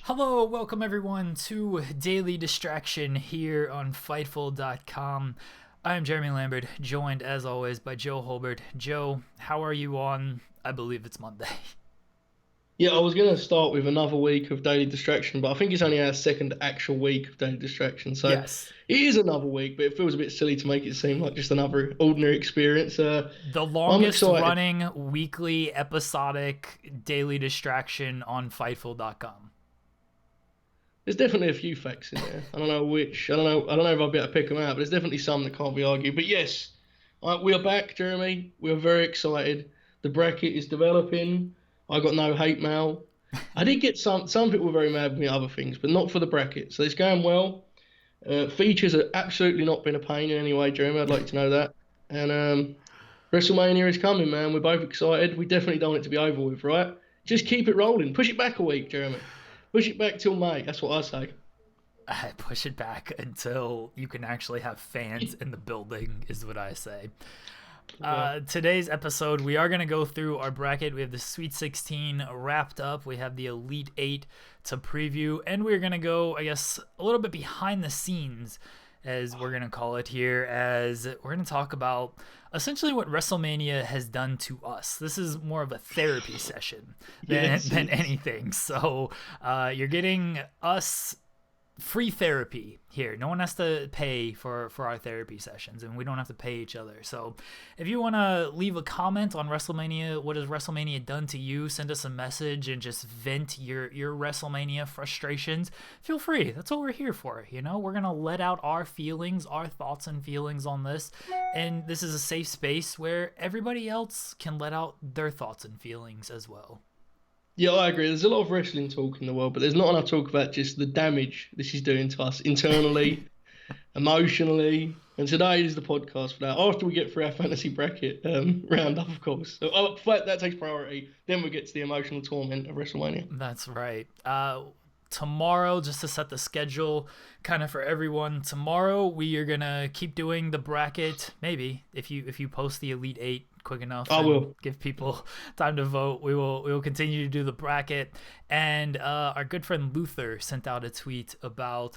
Hello, welcome everyone to Daily Distraction here on Fightful.com. I'm Jeremy Lambert, joined as always by Joe Hulbert. Joe, how are you on, I believe it's Monday? Yeah, I was going to start with another week of Daily Distraction, but I think it's only our second actual week of Daily Distraction. So Yes. it is another week, but it feels a bit silly to make it seem like just another ordinary experience. The I'm longest excited. running weekly episodic Daily Distraction on Fightful.com. There's definitely a few facts in there. I don't know which. I don't know if I'll be able to pick them out, but there's definitely some that can't be argued. But yes, we are back, Jeremy. We are very excited. The bracket is developing. I got no hate mail. I did get some people were very mad with me at other things, but not for the bracket. So it's going well. Features have absolutely not been a pain in any way, Jeremy. I'd like to know that. And WrestleMania is coming, man. We're both excited. We definitely don't want it to be over with, right? Just keep it rolling. Push it back a week, Jeremy. Push it back till May. That's what I say. I push it back until you can actually have fans in the building, is what I say. Yeah. Today's episode, we are going to go through our bracket. We have the Sweet 16 wrapped up. We have the Elite 8 to preview. And we're going to go, I guess, a little bit behind the scenes, as we're going to call it here, as we're going to talk about essentially what WrestleMania has done to us. This is more of a therapy session than anything. So you're getting us free therapy here. No one has to pay for our therapy sessions, and we don't have to pay each other. So if you want to leave a comment on WrestleMania, what has WrestleMania done to you, send us a message and just vent your WrestleMania frustrations, feel free. That's what we're here for. We're going to let out our feelings, our thoughts and feelings on this, and this is a safe space where everybody else can let out their thoughts and feelings as well. Yeah, I agree. There's a lot of wrestling talk in the world, but there's not enough talk about just the damage this is doing to us internally, emotionally. And today is the podcast for that. After we get through our fantasy bracket roundup, of course. So, that takes priority. Then we get to the emotional torment of WrestleMania. That's right. Tomorrow, just to set the schedule kind of for everyone, tomorrow we are gonna keep doing the bracket. Maybe if you post the Elite 8 quick enough, I will give people time to vote. We will continue to do the bracket. And our good friend Luther sent out a tweet about.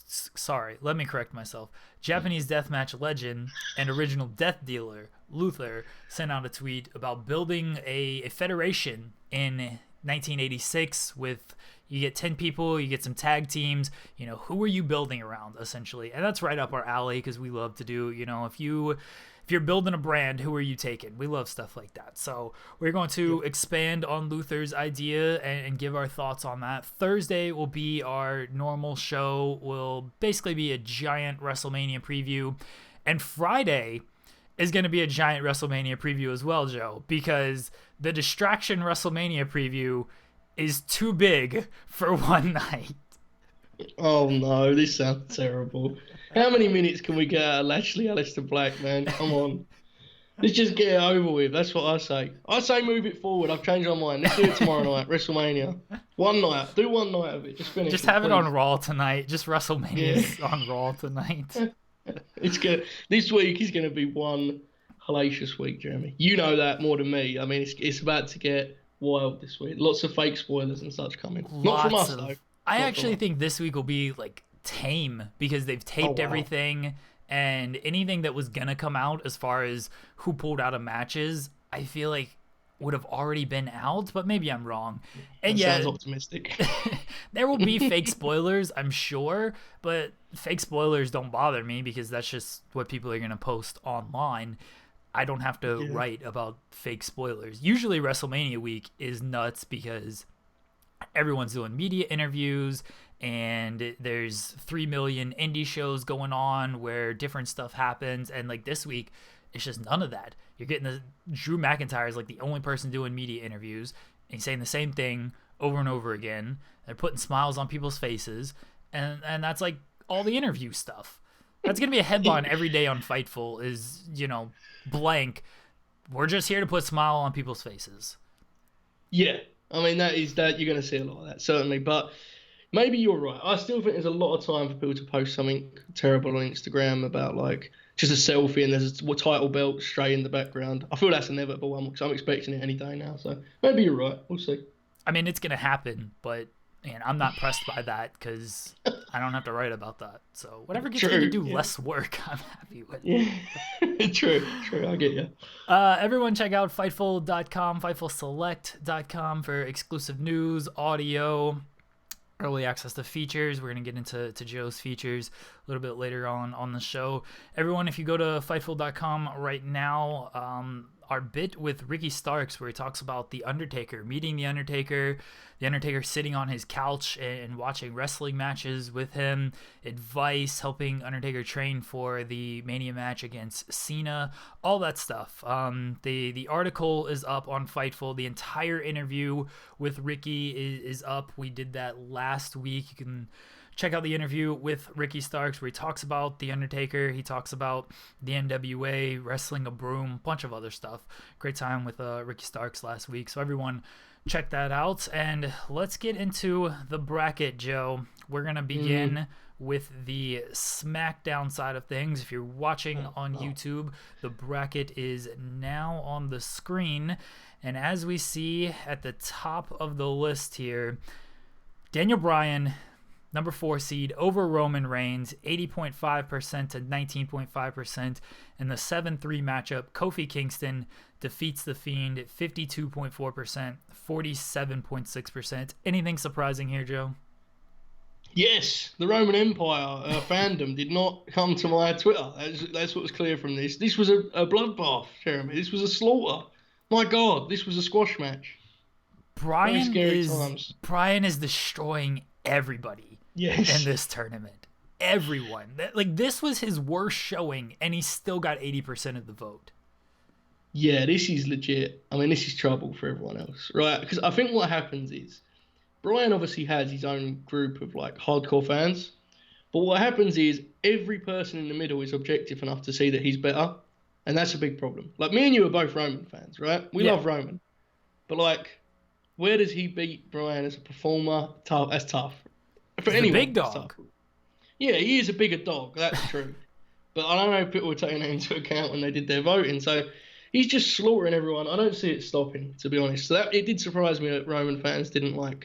Sorry, let me correct myself. Japanese deathmatch legend and original death dealer Luther sent out a tweet about building a federation in 1986 with. You get 10 people, you get some tag teams, who are you building around, essentially? And that's right up our alley because we love to do, if you're building a brand, who are you taking? We love stuff like that. So we're going to expand on Luther's idea and give our thoughts on that. Thursday will be our normal show. Will basically be a giant WrestleMania preview. And Friday is going to be a giant WrestleMania preview as well, Joe, because the Distraction WrestleMania preview is too big for one night. Oh no, this sounds terrible. How many minutes can we get out of Lashley Aleister Black, man? Come on. Let's just get it over with. That's what I say. I say move it forward. I've changed my mind. Let's do it tomorrow night, WrestleMania. One night. Do one night of it. Just finish Just it, have it please. on Raw tonight. Just WrestleMania's on Raw tonight. This week is gonna be one hellacious week, Jeremy. You know that more than me. I mean, it's about to get wild this week. Lots of fake spoilers and such coming. Not from us though. I actually think this week will be like tame because they've taped everything, and anything that was gonna come out as far as who pulled out of matches, I feel like would have already been out, but maybe I'm wrong. And that sounds optimistic. There will be fake spoilers, I'm sure, but fake spoilers don't bother me because that's just what people are gonna post online. I don't have to write about fake spoilers. Usually WrestleMania week is nuts because everyone's doing media interviews and there's 3 million indie shows going on where different stuff happens. And like this week, it's just none of that. You're getting Drew McIntyre is like the only person doing media interviews and he's saying the same thing over and over again. They're putting smiles on people's faces. And that's like all the interview stuff. That's going to be a headline every day on Fightful is, blank. We're just here to put a smile on people's faces. Yeah. I mean, that you're going to see a lot of that, certainly. But maybe you're right. I still think there's a lot of time for people to post something terrible on Instagram about, like, just a selfie and there's a title belt straight in the background. I feel that's an inevitable one because I'm expecting it any day now. So maybe you're right. We'll see. I mean, it's going to happen, but And I'm not pressed by that because I don't have to write about that. So whatever gets me True. to do Yeah. less work, I'm happy with. Yeah. True. I get you. Everyone check out Fightful.com, FightfulSelect.com for exclusive news, audio, early access to features. We're going to get into Joe's features a little bit later on the show. Everyone, if you go to Fightful.com right now, our bit with Ricky Starks where he talks about The Undertaker, meeting The Undertaker sitting on his couch and watching wrestling matches with him, advice, helping Undertaker train for the Mania match against Cena, all that stuff. The article is up on Fightful. The entire interview with Ricky is up. We did that last week. You can check out the interview with Ricky Starks where he talks about The Undertaker. He talks about the NWA, wrestling a broom, bunch of other stuff. Great time with Ricky Starks last week. So everyone check that out. And let's get into the bracket, Joe. We're going to begin with the SmackDown side of things. If you're watching on YouTube, the bracket is now on the screen. And as we see at the top of the list here, Daniel Bryan, number 4 seed, over Roman Reigns, 80.5% to 19.5%. In the 7-3 matchup, Kofi Kingston defeats The Fiend at 52.4%, 47.6%. Anything surprising here, Joe? Yes, the Roman Empire fandom did not come to my Twitter. That's what was clear from this. This was a bloodbath, Jeremy. This was a slaughter. My God, this was a squash match. Bryan times. is destroying everybody in this tournament. Everyone. This was his worst showing, and he still got 80% of the vote. Yeah, this is legit. I mean, this is trouble for everyone else, right? Because I think what happens is Bryan obviously has his own group of hardcore fans, but what happens is every person in the middle is objective enough to see that he's better, and that's a big problem. Me and you are both Roman fans, right? We love Roman, but where does he beat Bryan as a performer? Tough. That's tough. For anyone, the big dog. Yeah, he is a bigger dog. That's true. But I don't know if people were taking that into account when they did their voting. So he's just slaughtering everyone. I don't see it stopping, to be honest. So it did surprise me that Roman fans didn't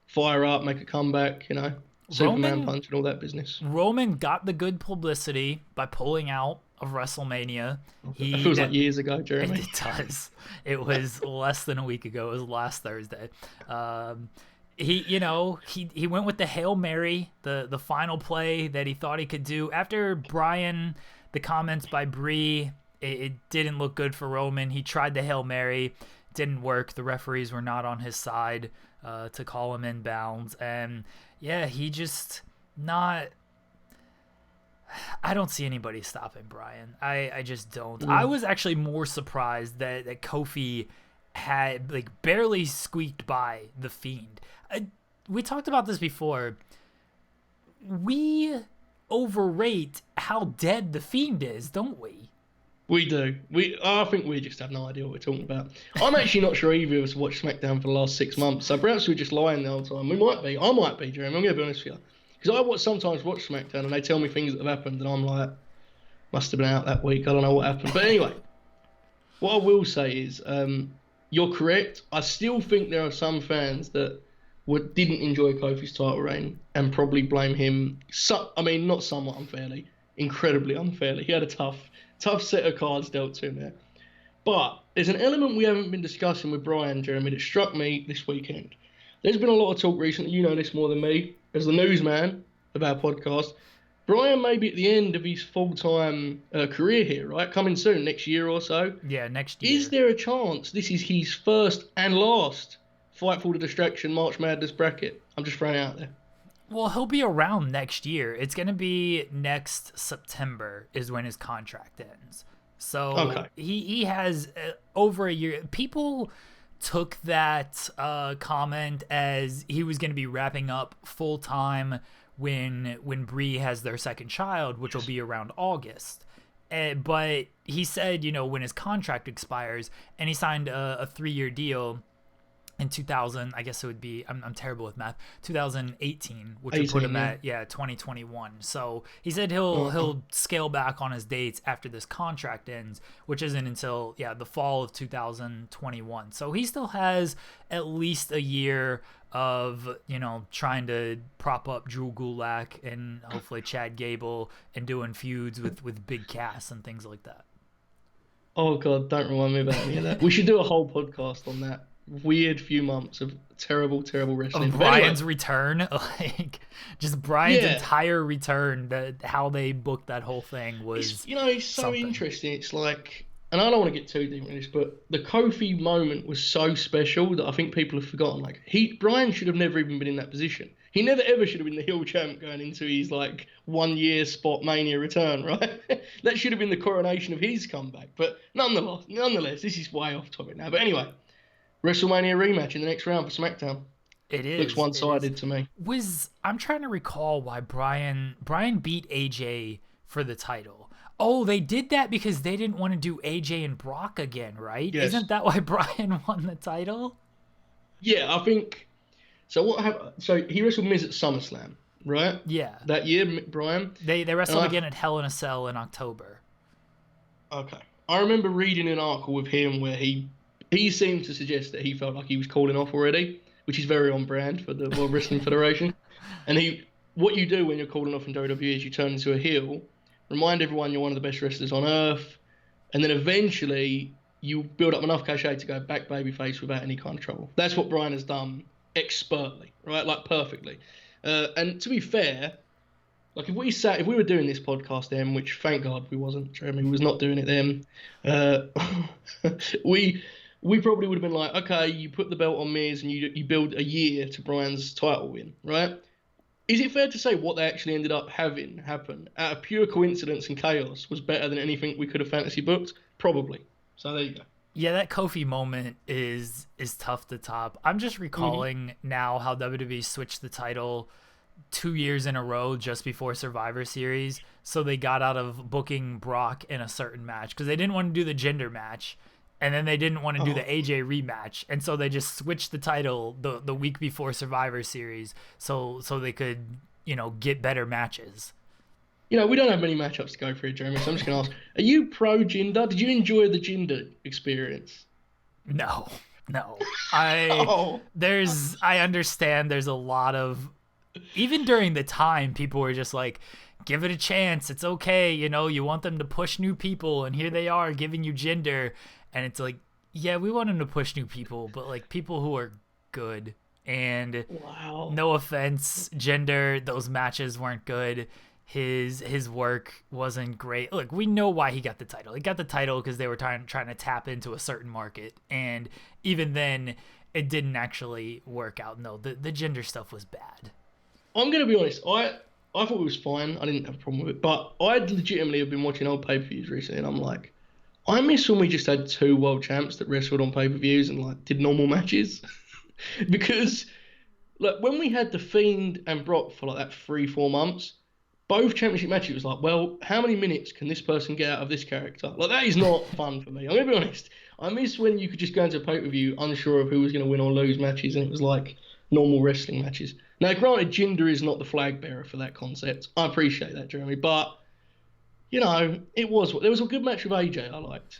fire up, make a comeback, Superman punch and all that business. Roman got the good publicity by pulling out of WrestleMania. It feels like years ago, Jeremy. It does. It was less than a week ago. It was last Thursday. He went with the Hail Mary, the final play that he thought he could do. After Bryan, the comments by Brie, it didn't look good for Roman. He tried the Hail Mary, didn't work. The referees were not on his side to call him inbounds. And yeah, he just not... I don't see anybody stopping Bryan. I just don't. I was actually more surprised that Kofi had barely squeaked by The Fiend. We talked about this before. We overrate how dead The Fiend is, don't we? We do. I think we just have no idea what we're talking about. I'm actually not sure either of us watched SmackDown for the last 6 months, so perhaps we're just lying the whole time. We might be. I might be, Jeremy. I'm going to be honest with you. Because I sometimes watch SmackDown and they tell me things that have happened and I'm like, must have been out that week. I don't know what happened. But anyway, what I will say is you're correct. I still think there are some fans that didn't enjoy Kofi's title reign and probably blame him. Not somewhat unfairly, incredibly unfairly. He had a tough set of cards dealt to him there. But there's an element we haven't been discussing with Bryan, Jeremy, that struck me this weekend. There's been a lot of talk recently, you know this more than me, as the newsman of our podcast. Bryan may be at the end of his full-time career here, right? Coming soon, next year or so. Yeah, next year. Is there a chance this is his first and last Fightful to Distraction March Madness bracket? I'm just throwing it out there. Well, he'll be around next year. It's going to be next September is when his contract ends. So he has over a year. People took that comment as he was going to be wrapping up full-time when Brie has their second child, which will be around August. But he said, when his contract expires, and he signed a 3-year deal, in 2000, I guess it would be, I'm terrible with math, 2018, which would 18, put him yeah. at 2021. So he said he'll scale back on his dates after this contract ends, which isn't until the fall of 2021. So he still has at least a year of trying to prop up Drew Gulak and hopefully Chad Gable and doing feuds with Big Cass and things like that. Oh God, don't remind me about any of that. We should do a whole podcast on that weird few months of terrible wrestling. Of Brian's return, like just Brian's entire return, that how they booked that whole thing was it's so something. interesting. It's like, and I don't want to get too deep into this, but the Kofi moment was so special that I think people have forgotten. Like Brian should have never even been in that position. He never ever should have been the heel champ going into his like 1 year spot Mania return, right? That should have been the coronation of his comeback. But nonetheless, this is way off topic now. But anyway, WrestleMania rematch in the next round for SmackDown. It is. Looks one-sided to me. I'm trying to recall why Brian beat AJ for the title. Oh, they did that because they didn't want to do AJ and Brock again, right? Yes. Isn't that why Brian won the title? Yeah, I think. So what happened? So he wrestled Miz at SummerSlam, right? Yeah. That year, Brian. They wrestled again at Hell in a Cell in October. Okay. I remember reading an article with him where he seemed to suggest that he felt like he was calling off already, which is very on brand for the World Wrestling Federation. And what you do when you're calling off in WWE is you turn into a heel, remind everyone you're one of the best wrestlers on earth, and then eventually you build up enough cachet to go back babyface without any kind of trouble. That's what Brian has done expertly, right? Like perfectly. And to be fair, like if we were doing this podcast then, which thank God we wasn't, Jeremy was not doing it then, we probably would have been like, okay, you put the belt on Miz and you build a year to Brian's title win, right? Is it fair to say what they actually ended up having happen out of pure coincidence and chaos was better than anything we could have fantasy booked? Probably. So there you go. Yeah, that Kofi moment is tough to top. I'm just recalling now how WWE switched the title 2 years in a row just before Survivor Series, so they got out of booking Brock in a certain match because they didn't want to do the gender match, and then they didn't want to do the AJ rematch, and so they just switched the title the week before Survivor Series so they could get better matches. We don't have many matchups to go through, Jeremy, so I'm just going to ask, are you pro Jinder? Did you enjoy the Jinder experience? No. I understand there's a lot of, even during the time, people were just like, give it a chance. It's okay. You want them to push new people, and here they are giving you Jinder. And it's like, yeah, we want them to push new people, but like people who are good. And no offense, Jinder, those matches weren't good. His work wasn't great. Look, we know why he got the title. He got the title because they were trying to tap into a certain market, and even then, it didn't actually work out. No, the Jinder stuff was bad. I'm gonna be honest. I thought it was fine. I didn't have a problem with it, but I legitimately have been watching old pay-per-views recently, and I'm like, I miss when we just had two world champs that wrestled on pay-per-views and like did normal matches, because like when we had the Fiend and Brock for like that 3-4 months. Both championship matches was like, well, how many minutes can this person get out of this character? Like, that is not fun for me. I'm going to be honest. I miss when you could just go into a pay-per-view unsure of who was going to win or lose matches, and it was like normal wrestling matches. Now, granted, Jinder is not the flag bearer for that concept. I appreciate that, Jeremy. But, there was a good match with AJ I liked.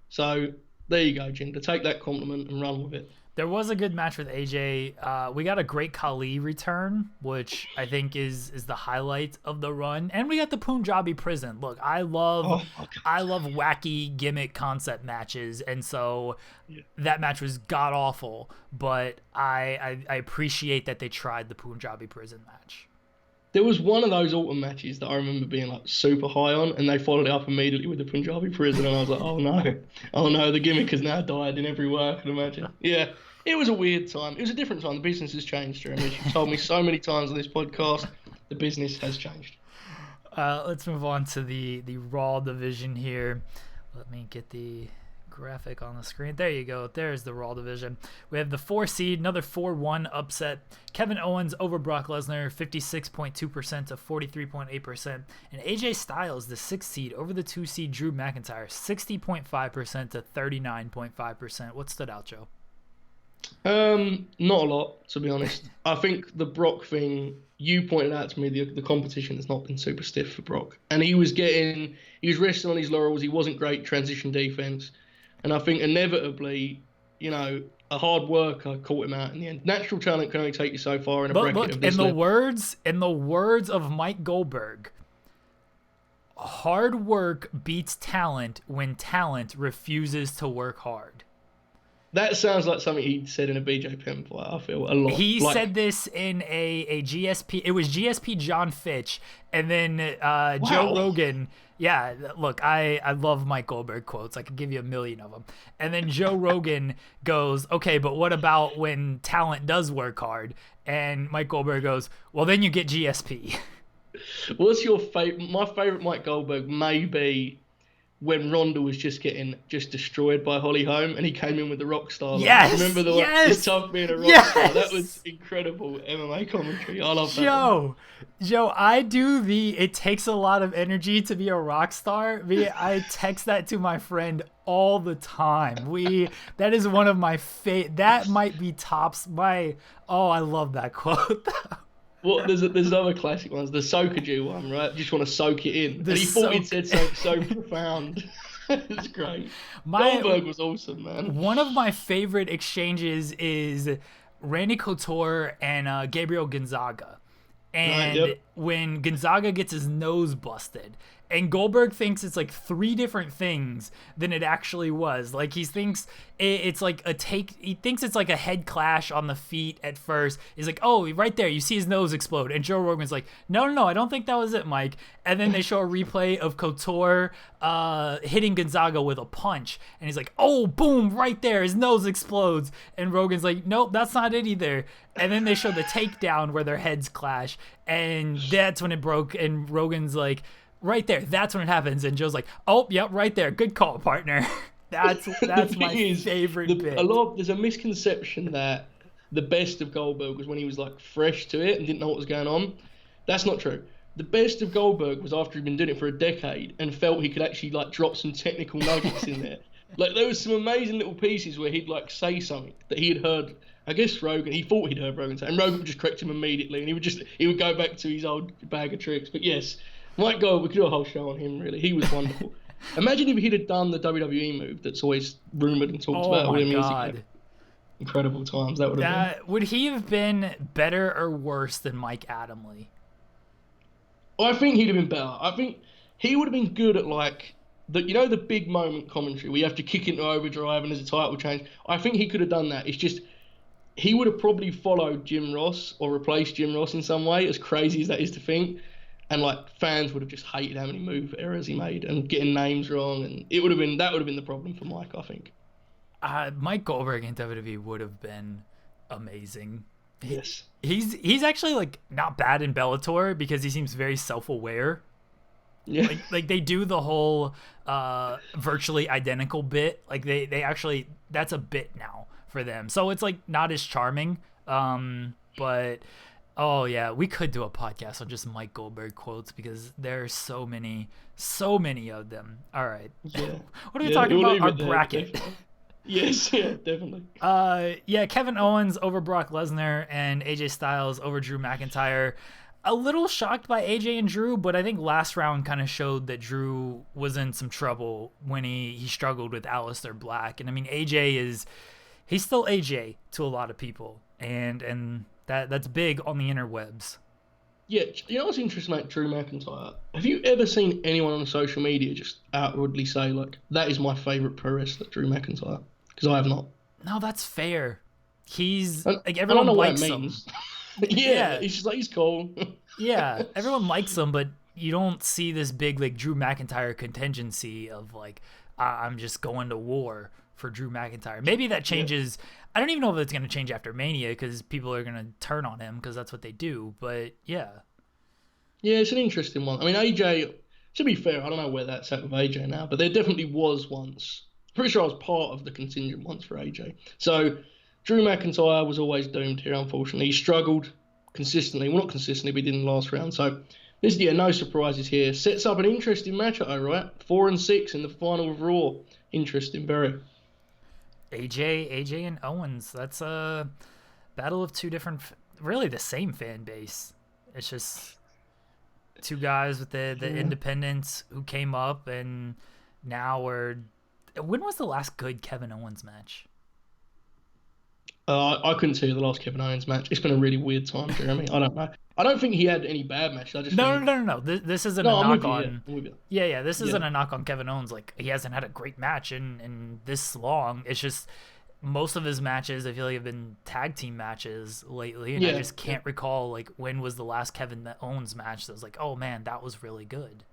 So, there you go, Jinder. Take that compliment and run with it. There was a good match with AJ. We got a Great Khali return, which I think is the highlight of the run, and we got the Punjabi Prison. Look, I love wacky gimmick concept matches, and so that match was god awful. But I appreciate that they tried the Punjabi Prison match. There was one of those autumn matches that I remember being like super high on, and they followed it up immediately with the Punjabi Prison, and I was like, oh no, the gimmick has now died in every way I can imagine. Yeah. It was a weird time. It was a different time. The business has changed, Jeremy. You've told me so many times on this podcast, the business has changed. Let's move on to the Raw division here. Let me get the graphic on the screen. There you go. There's the Raw division. We have the 4 seed, another 4-1 upset. Kevin Owens over Brock Lesnar, 56.2% to 43.8%. And AJ Styles, the 6 seed, over the 2 seed Drew McIntyre, 60.5% to 39.5%. What stood out, Joe? Not a lot, to be honest. I think the Brock thing, you pointed out to me, the competition has not been super stiff for Brock. And he was resting on his laurels. He wasn't great transition defense. And I think inevitably, a hard worker caught him out in the end. Natural talent can only take you so far in a But bracket look, of this in the level. words of Mike Goldberg, hard work beats talent when talent refuses to work hard. That sounds like something he said in a BJ Penn fight, I feel, a lot. He said this in a GSP. It was GSP John Fitch, and then Joe Rogan. Yeah, look, I love Mike Goldberg quotes. I could give you a million of them. And then Joe Rogan goes, okay, but what about when talent does work hard? And Mike Goldberg goes, well, then you get GSP. What's your favorite? My favorite Mike Goldberg may be when Ronda was just getting destroyed by Holly Holm, and he came in with the rock star. Yes, remember the yes, it's tough being a rock star. That was incredible MMA commentary. I love that. Joe, I do it takes a lot of energy to be a rock star. I text that to my friend all the time. That is one of my that might be tops my. Oh, I love that quote. Well, there's other classic ones. The Soakaju one, right? You just want to soak it in. And he thought he'd said something so profound. It's great. Goldberg was awesome, man. One of my favorite exchanges is Randy Couture and Gabriel Gonzaga. And when Gonzaga gets his nose busted, and Goldberg thinks it's like 3 different things than it actually was. Like he thinks it's like he thinks it's like a head clash on the feet at first. He's like, oh, right there, you see his nose explode. And Joe Rogan's like, no, I don't think that was it, Mike. And then they show a replay of Couture hitting Gonzaga with a punch. And he's like, oh, boom, right there, his nose explodes. And Rogan's like, nope, that's not it either. And then they show the takedown where their heads clash. And that's when it broke. And Rogan's like, right there, that's when it happens. And Joe's like, oh, yep, right there, good call, partner. That's my favorite bit. There's a misconception that the best of Goldberg was when he was like fresh to it and didn't know what was going on. That's not true. The best of Goldberg was after he'd been doing it for a decade and felt he could actually like drop some technical nuggets in there. Like there was some amazing little pieces where he'd like say something that he had heard. I guess Rogan, he thought he'd heard Rogan say, and Rogan would just correct him immediately, and he would go back to his old bag of tricks. But yes, Mike Gold, we could do a whole show on him, really. He was wonderful. Imagine if he'd have done the WWE move that's always rumoured and talked about with music. Incredible times that would have been. Would he have been better or worse than Mike Adamle? I think he'd have been better. I think he would have been good at like the big moment commentary where you have to kick into overdrive and there's a title change. I think he could have done that. It's just he would have probably followed Jim Ross or replaced Jim Ross in some way, as crazy as that is to think. And like fans would have just hated how many move errors he made and getting names wrong, and that would have been the problem for Mike, I think. Mike Goldberg in WWE would have been amazing. Yes, he's actually like not bad in Bellator because he seems very self-aware. Yeah, like they do the whole virtually identical bit. Like they actually, that's a bit now for them. So it's like not as charming, but. Oh yeah, we could do a podcast on just Mike Goldberg quotes because there's so many of them. All right. Yeah. What are we talking about? Our bracket. Definitely. Yes, yeah, definitely. Kevin Owens over Brock Lesnar and AJ Styles over Drew McIntyre. A little shocked by AJ and Drew, but I think last round kind of showed that Drew was in some trouble when he struggled with Aleister Black. And I mean, he's still AJ to a lot of people. And that's big on the interwebs. Yeah, you know what's interesting about Drew McIntyre? Have you ever seen anyone on social media just outwardly say, like, that is my favourite pro wrestler, Drew McIntyre? Because I have not. No, that's fair. He's, like, everyone likes him. Yeah, he's just like, he's cool. Yeah, everyone likes him, but you don't see this big, like, Drew McIntyre contingency of, like, I'm just going to war for Drew McIntyre. Maybe that changes. Yeah. I don't even know if it's going to change after Mania because people are going to turn on him because that's what they do. But yeah. Yeah, it's an interesting one. I mean, AJ, to be fair, I don't know where that's at with AJ now, but there definitely was once. Pretty sure I was part of the contingent once for AJ. So Drew McIntyre was always doomed here, unfortunately. He struggled consistently. Well, not consistently, but he didn't last round. So this, no surprises here. Sets up an interesting matchup, though, right? 4 and 6 in the final of Raw. Interesting, very. AJ and Owens. That's a battle of two different, really the same fan base. It's just two guys with the independents who came up, and now we're. When was the last good Kevin Owens match? I couldn't tell you the last Kevin Owens match. It's been a really weird time, Jeremy. I don't know. I don't think he had any bad matches. I just No. This isn't no, a I'm knock with you, on. I'm with you. Yeah. This isn't a knock on Kevin Owens. Like, he hasn't had a great match in this long. It's just most of his matches, I feel like, have been tag team matches lately, and I just can't recall like when was the last Kevin Owens match that was like, oh man, that was really good.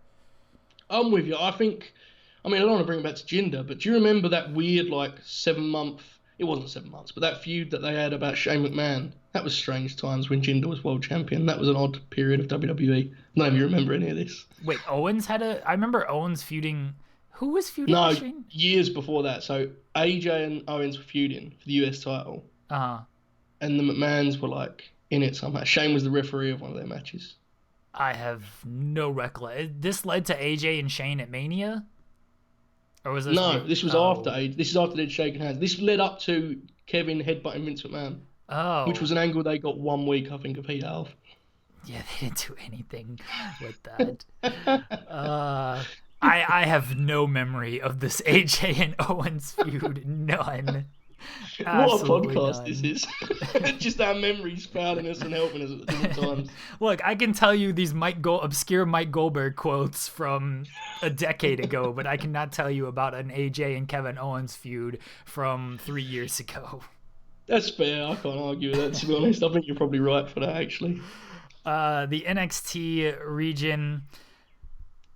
I'm with you. I don't want to bring it back to Jinder, but do you remember that weird like 7 month? It wasn't 7 months, but that feud that they had about Shane McMahon. That was strange times when Jinder was world champion. That was an odd period of WWE. None of you remember any of this. Wait, Owens had I remember Owens feuding. Who was feuding with Shane? Years before that. So AJ and Owens were feuding for the US title. And the McMahons were like in it somehow. Shane was the referee of one of their matches. I have no recollection. This led to AJ and Shane at Mania? Or was this this was after AJ. This is after they'd shaken hands. This led up to Kevin headbutting Vince McMahon. Oh. Which was an angle they got 1 week, I think, of heat out of. Yeah, they didn't do anything with that. I have no memory of this AJ and Owens feud. None. Absolutely what a podcast none. This is. Just our memories fouling us and helping us at the different times. Look, I can tell you these obscure Mike Goldberg quotes from a decade ago, but I cannot tell you about an AJ and Kevin Owens feud from 3 years ago. That's fair. I can't argue with that, to be honest. I think you're probably right for that, actually. The NXT region,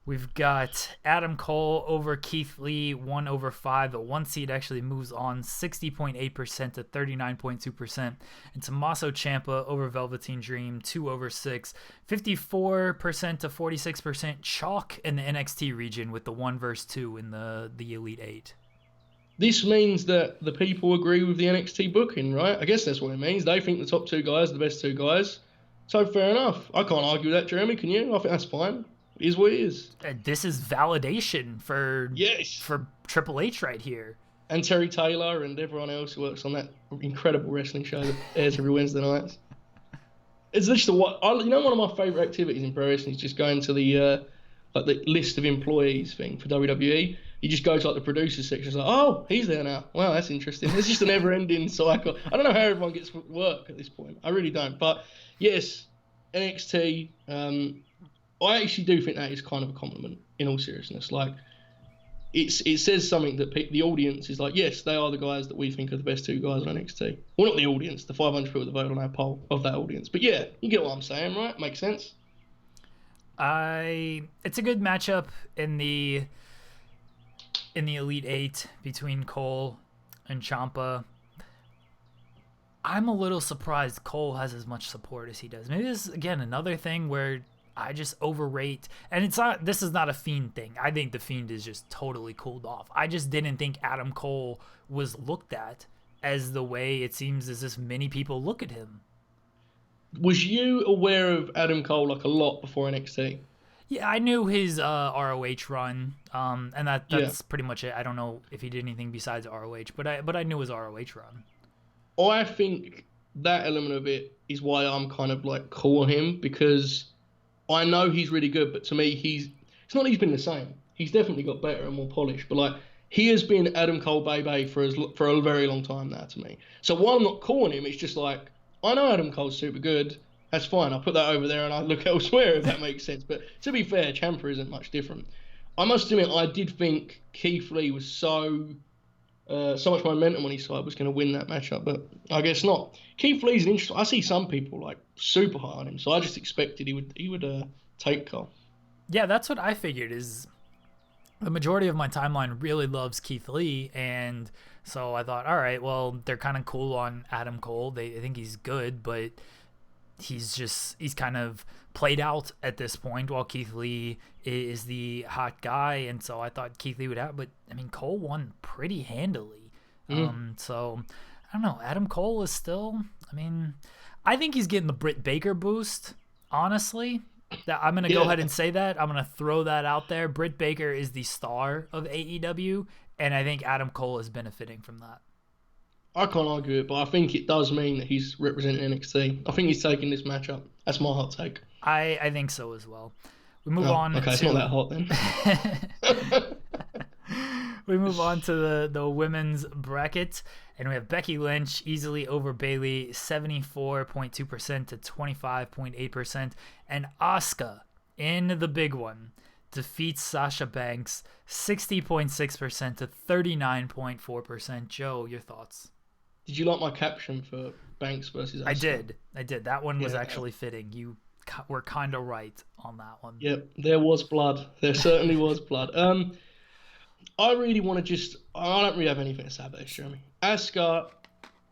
we've got Adam Cole over Keith Lee, 1/5. The 1 seed actually moves on 60.8% to 39.2%. And Tommaso Ciampa over Velveteen Dream, 2/6. 54% to 46% chalk in the NXT region with the 1 versus 2 in the Elite 8. This means that the people agree with the NXT booking, right? I guess that's what it means. They think the top 2 guys are the best 2 guys. So fair enough. I can't argue with that, Jeremy. Can you? I think that's fine. It is what it is. This is validation for Triple H right here. And Terry Taylor and everyone else who works on that incredible wrestling show that airs every Wednesday night. It's just one of my favourite activities in pro wrestling is just going to the list of employees thing for WWE. You just go to like the producers section. It's like, oh, he's there now. Wow, that's interesting. It's just a never-ending cycle. I don't know how everyone gets work at this point. I really don't. But yes, NXT. I actually do think that is kind of a compliment. In all seriousness, like it says something that the audience is like, yes, they are the guys that we think are the best 2 guys on NXT. Well, not the audience, the 500 people that vote on our poll of that audience. But yeah, you get what I'm saying, right? Makes sense. It's a good matchup in the Elite 8 between Cole and Ciampa. I'm a little surprised Cole has as much support as he does. Maybe this is, again, another thing where I just overrate, and this is not a Fiend thing. I think the Fiend is just totally cooled off. I just didn't think Adam Cole was looked at as the way it seems as if many people look at him. Was you aware of Adam Cole like a lot before NXT? Yeah, I knew his ROH run, and that's pretty much it. I don't know if he did anything besides ROH, but I knew his ROH run. I think that element of it is why I'm kind of like cool on him, because I know he's really good, but to me, it's not that he's been the same. He's definitely got better and more polished, but like he has been Adam Cole Baby for a very long time now to me. So while I'm not cool on him, it's just like, I know Adam Cole's super good. That's fine. I'll put that over there and I look elsewhere, if that makes sense. But to be fair, Ciampa isn't much different. I must admit, I did think Keith Lee was so much momentum on his side was going to win that matchup, but I guess not. Keith Lee's an interesting. I see some people like super high on him, so I just expected he would take Cole. Yeah, that's what I figured. Is the majority of my timeline really loves Keith Lee, and so I thought, all right, well, they're kind of cool on Adam Cole. They think he's good, but he's kind of played out at this point, while Keith Lee is the hot guy, and so I thought Keith Lee would have, but I mean, Cole won pretty handily. So I don't know. Adam Cole is still, I mean, I think he's getting the Britt Baker boost, honestly. I'm going to go ahead and say that. I'm going to throw that out there. Britt Baker is the star of AEW, and I think Adam Cole is benefiting from that. I can't argue it, but I think it does mean that he's representing NXT. I think he's taking this matchup. That's my hot take. I think so as well. We move Oh, on okay, it's not that hot then. We move on to the women's bracket, and we have Becky Lynch easily over Bayley, 74.2% to 25.8%, and Asuka in the big one defeats Sasha Banks, 60.6% to 39.4%. Joe, your thoughts? Did you like my caption for Banks versus Asuka? I did. That one was actually fitting. You were kind of right on that one. Yep, there was blood. There certainly was blood. I really want to I don't really have anything to say about this, Jeremy. Asuka,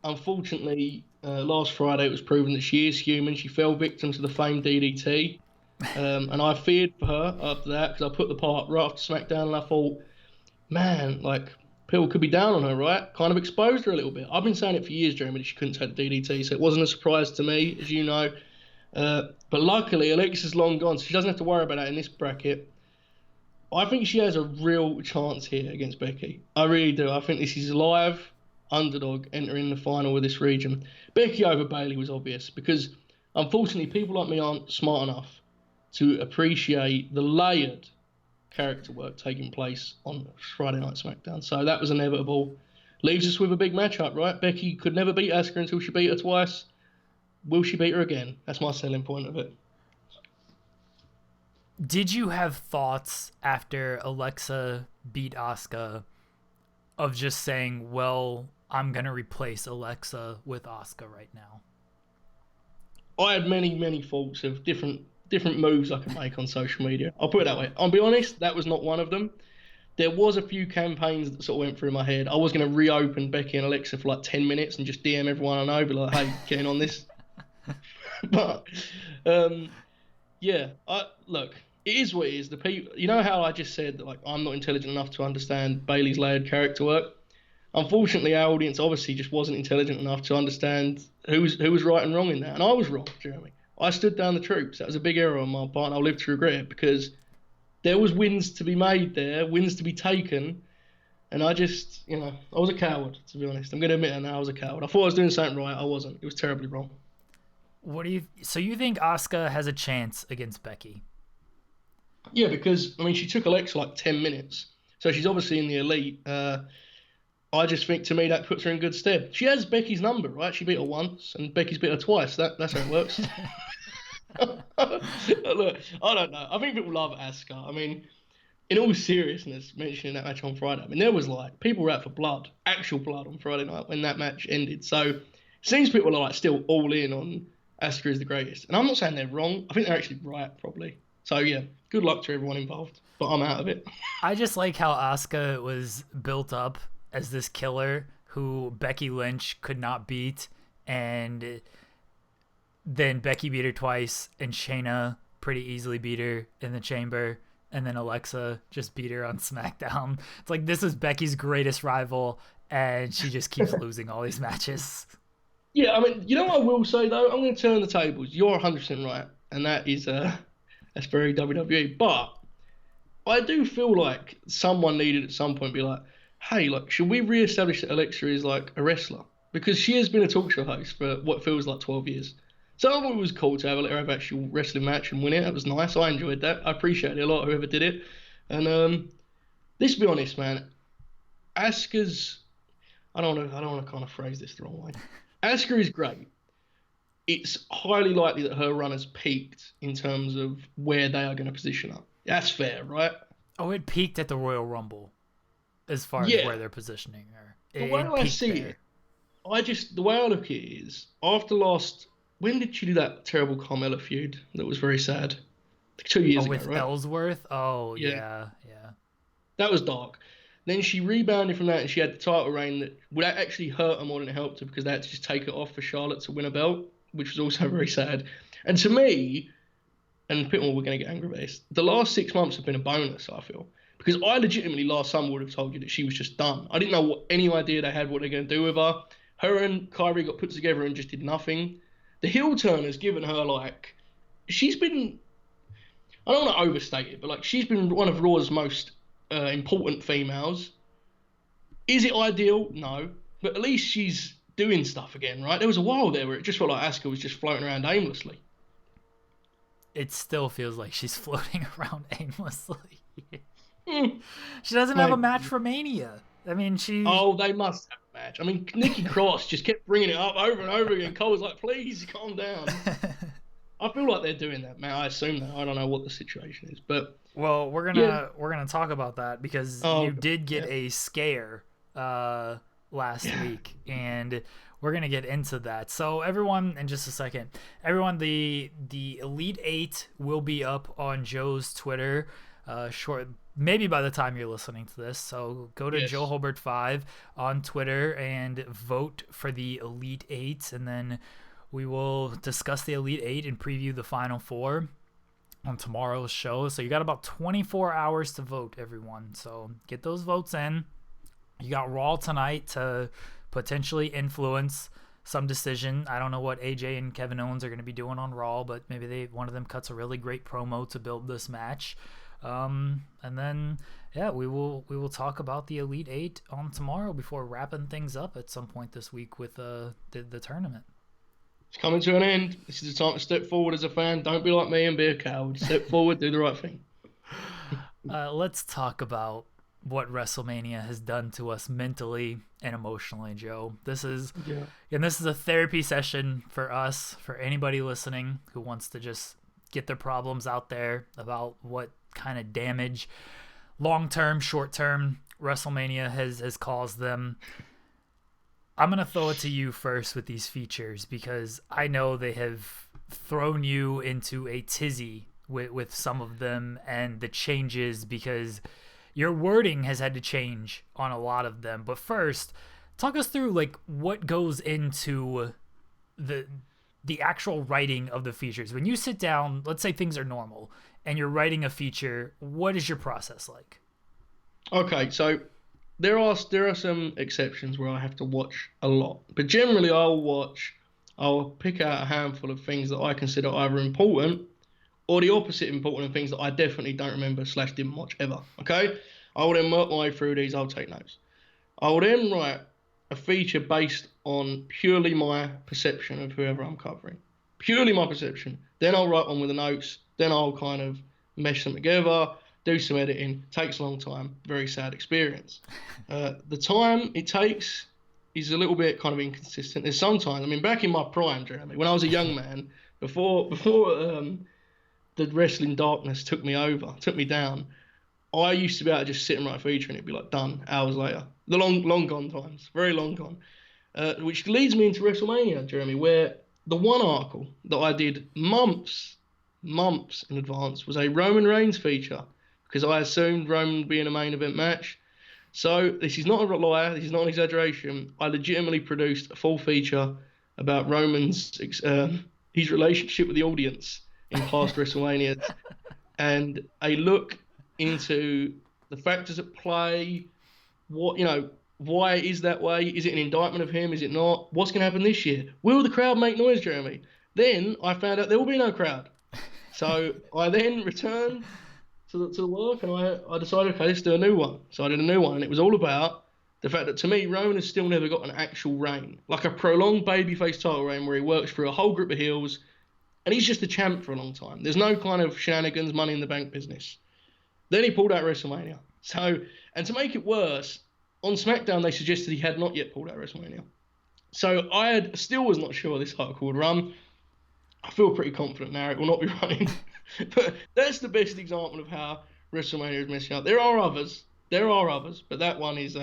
unfortunately, last Friday it was proven that she is human. She fell victim to the famed DDT. And I feared for her after that because I put the part right after SmackDown and I thought, man, like, people could be down on her, right? Kind of exposed her a little bit. I've been saying it for years, Jeremy, that she couldn't take the DDT, so it wasn't a surprise to me, as you know. But luckily, Alexa's long gone, so she doesn't have to worry about that in this bracket. I think she has a real chance here against Becky. I really do. I think this is a live underdog entering the final with this region. Becky over Bayley was obvious because, unfortunately, people like me aren't smart enough to appreciate the layered character work taking place on Friday Night SmackDown. So that was inevitable. Leaves us with a big matchup, right? Becky could never beat Asuka until she beat her twice. Will she beat her again? That's my selling point of it. Did you have thoughts after Alexa beat Asuka of just saying, well, I'm going to replace Alexa with Asuka right now? I had many thoughts of different moves I could make on social media. I'll put it that way. I'll be honest, that was not one of them. There was a few campaigns that sort of went through my head. I was going to reopen Becky and Alexa for like 10 minutes and just DM everyone I know, be like, hey, get in on this. But, yeah, look, it is what it is. The people, you know how I just said that, like, I'm not intelligent enough to understand Bayley's layered character work? Unfortunately, our audience obviously just wasn't intelligent enough to understand who was right and wrong in that. And I was wrong, Jeremy. I stood down the troops. That was a big error on my part, and I'll live to regret it because there was wins to be made there, wins to be taken, and I just, I was a coward, to be honest. I'm going to admit it now, I was a coward. I thought I was doing something right. I wasn't. It was terribly wrong. So you think Asuka has a chance against Becky? Yeah, because, she took Alexa like 10 minutes, so she's obviously in the elite. I just think, to me, that puts her in good stead. She has Becky's number, right? She beat her once, and Becky's beat her twice. That's how it works. Look, I don't know. I think people love Asuka. In all seriousness, mentioning that match on Friday, there was like, people were out for blood, actual blood on Friday night when that match ended. So it seems people are like still all in on Asuka is the greatest. And I'm not saying they're wrong. I think they're actually right, probably. So yeah, good luck to everyone involved. But I'm out of it. I just like how Asuka was built up as this killer who Becky Lynch could not beat, and then Becky beat her twice, and Shayna pretty easily beat her in the Chamber, and then Alexa just beat her on SmackDown. It's like, this is Becky's greatest rival, and she just keeps losing all these matches. Yeah, you know what I will say, though? I'm going to turn the tables. You're 100% right, and that is that's very WWE. But I do feel like someone needed at some point to be like, hey, like, should we reestablish that Alexa is like a wrestler? Because she has been a talk show host for what feels like 12 years. So I thought it was cool to have her have actual wrestling match and win it. That was nice. I enjoyed that. I appreciate it a lot, whoever did it. And let's be honest, man. Asuka's, I don't want to kind of phrase this the wrong way. Asuka is great. It's highly likely that her run has peaked in terms of where they are going to position her. That's fair, right? Oh, it peaked at the Royal Rumble. As far as where they're positioning her. The way I see it, the way I look at it is, after when did she do that terrible Carmella feud that was very sad? 2 years ago, with right? Ellsworth? Oh, yeah. That was dark. Then she rebounded from that and she had the title reign that would actually hurt her more than it helped her because they had to just take it off for Charlotte to win a belt, which was also very sad. And to me, and people were going to get angry about this, the last 6 months have been a bonus, I feel. Because I legitimately last summer would have told you that she was just done. I didn't know any idea they had what they're going to do with her. Her and Kyrie got put together and just did nothing. The heel turn has given her, like, she's been, I don't want to overstate it, but like, she's been one of Raw's most important females. Is it ideal? No. but at least she's doing stuff again, right? There was a while there where it just felt like Asuka was just floating around aimlessly. It still feels like she's floating around aimlessly. Hmm. She doesn't have a match for Mania. I mean, Oh, they must have a match. I mean, Nikki Cross just kept bringing it up over and over again. Cole was like, please, calm down. I feel like they're doing that, man. I assume that. I don't know what the situation is, but... Well, we're gonna talk about that because you did get a scare last week, and we're gonna get into that. So everyone, in just a second, everyone, the Elite 8 will be up on Joe's Twitter maybe by the time you're listening to this. So go to Joe Hulbert 5 on Twitter and vote for the Elite 8, and then we will discuss the Elite 8 and preview the Final 4 on tomorrow's show. So you got about 24 hours to vote, everyone. So get those votes in. You got Raw tonight to potentially influence some decision. I don't know what AJ and Kevin Owens are going to be doing on Raw, but maybe one of them cuts a really great promo to build this match. And then we will talk about the Elite 8 on tomorrow before wrapping things up at some point this week with the tournament. It's coming to an end. This is the time to step forward as a fan. Don't be like me and be a coward. Step forward, do the right thing. Let's talk about what WrestleMania has done to us mentally and emotionally, Joe. This is a therapy session for us, for anybody listening who wants to just get their problems out there about what kind of damage, long-term, short-term, WrestleMania has caused them. I'm going to throw it to you first with these features because I know they have thrown you into a tizzy with some of them and the changes, because your wording has had to change on a lot of them. But first, talk us through like what goes into the actual writing of the features. When you sit down, let's say things are normal, and you're writing a feature, what is your process like? Okay, so there are some exceptions where I have to watch a lot, but generally I'll pick out a handful of things that I consider either important or the opposite important, things that I definitely don't remember / didn't watch ever. Okay, I will then work my way through these. I'll take notes. I will then write a feature based on purely my perception of whoever I'm covering, purely my perception. Then I'll write one with the notes. Then I'll kind of mesh them together, do some editing. Takes a long time. Very sad experience. The time it takes is a little bit kind of inconsistent. There's sometimes, I mean, back in my prime, Jeremy, when I was a young man, before the wrestling darkness took me down, I used to be able to just sit and write a feature and it'd be like done hours later. The long gone times, very long gone. Which leads me into WrestleMania, Jeremy, where the one article that I did months in advance was a Roman Reigns feature, because I assumed Roman would be in a main event match. So this is not a lie, this is not an exaggeration. I legitimately produced a full feature about Roman's his relationship with the audience in past WrestleMania, and a look into the factors at play, why it is that way. Is it an indictment of him? Is it not? What's going to happen this year? Will the crowd make noise, Jeremy? Then I found out there will be no crowd. So I then returned to the work and I decided, okay, let's do a new one. So I did a new one, and it was all about the fact that, to me, Roman has still never got an actual reign, like a prolonged babyface title reign where he works through a whole group of heels, and he's just a champ for a long time. There's no kind of shenanigans, money in the bank business. Then he pulled out WrestleMania. So, and to make it worse, on SmackDown they suggested he had not yet pulled out WrestleMania. So I still was not sure this article would run. I feel pretty confident now it will not be running. But that's the best example of how WrestleMania is messing up. There are others, but that one is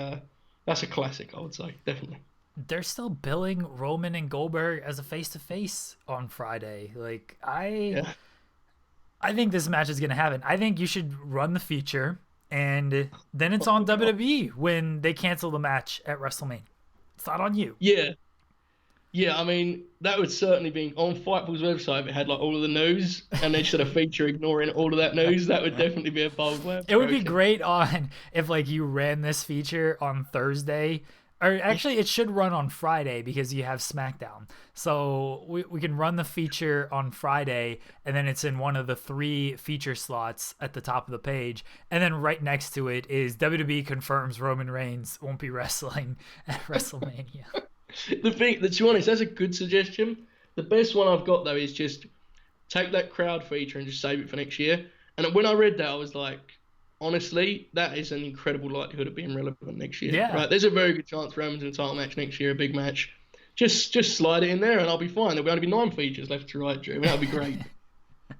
that's a classic, I would say, definitely. They're still billing Roman and Goldberg as a face-to-face on Friday. Like, I think this match is going to happen. I think you should run the feature, and then it's on WWE when they cancel the match at WrestleMania. It's not on you. Yeah, I mean, that would certainly be on Fightful's website if it had like all of the news and they just had a feature ignoring all of that news. That would definitely be a bold way. It would be great if like you ran this feature on Thursday Or actually, it should run on Friday because you have SmackDown. So we can run the feature on Friday, and then it's in one of the 3 feature slots at the top of the page. And then right next to it is WWE confirms Roman Reigns won't be wrestling at WrestleMania. The thing, to be honest, that's a good suggestion. The best one I've got though is just take that crowd feature and just save it for next year. And when I read that, I was like, honestly, that is an incredible likelihood of being relevant next year. Yeah. Right? There's a very good chance Roman's in a title match next year, a big match. Just slide it in there and I'll be fine. There'll only be 9 features left to write, Drew. That'll be great.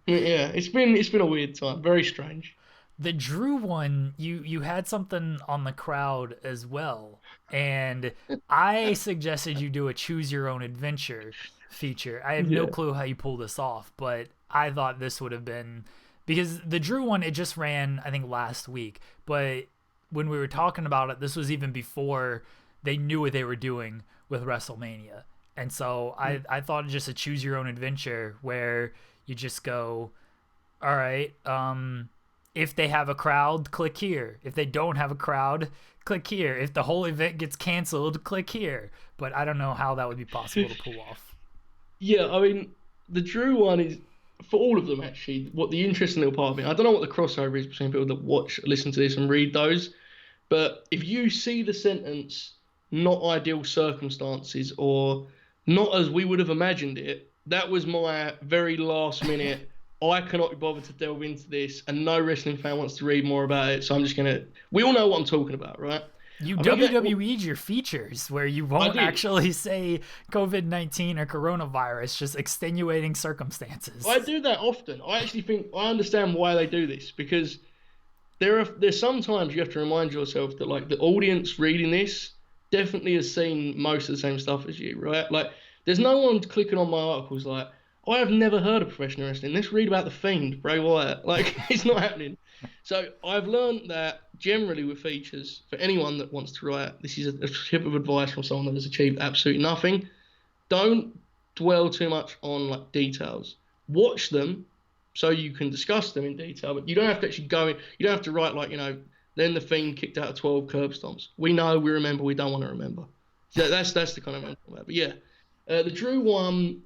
Yeah, it's been a weird time. Very strange. The Drew one, you had something on the crowd as well, and I suggested you do a choose your own adventure feature. I have no clue how you pull this off, but I thought this would have been, because the Drew one, it just ran I think last week, but when we were talking about it, this was even before they knew what they were doing with WrestleMania. And so I thought just a choose your own adventure where you just go, all right, if they have a crowd, click here. If they don't have a crowd, click here. If the whole event gets canceled, click here. But I don't know how that would be possible to pull off. Yeah, I mean, the Drew one is, for all of them actually, what the interesting little part of it, I don't know what the crossover is between people that watch, listen to this and read those, but if you see the sentence, not ideal circumstances, or not as we would have imagined it, that was my very last minute, I cannot be bothered to delve into this, and no wrestling fan wants to read more about it, so I'm just going to... We all know what I'm talking about, right? You WWE'd your features where you won't actually say COVID-19 or coronavirus, just extenuating circumstances. I do that often. I actually think I understand why they do this, because there's sometimes you have to remind yourself that like the audience reading this definitely has seen most of the same stuff as you, right? Like there's no one clicking on my articles like, I have never heard of professional wrestling. Let's read about the Fiend, Bray Wyatt. Like, it's not happening. So I've learned that generally with features, for anyone that wants to write, this is a tip of advice from someone that has achieved absolutely nothing. Don't dwell too much on like details. Watch them so you can discuss them in detail, but you don't have to actually go in. You don't have to write like, then the Fiend kicked out 12 curb stomps. We know, we remember, we don't want to remember. So that's the kind of mental about. But yeah, the Drew one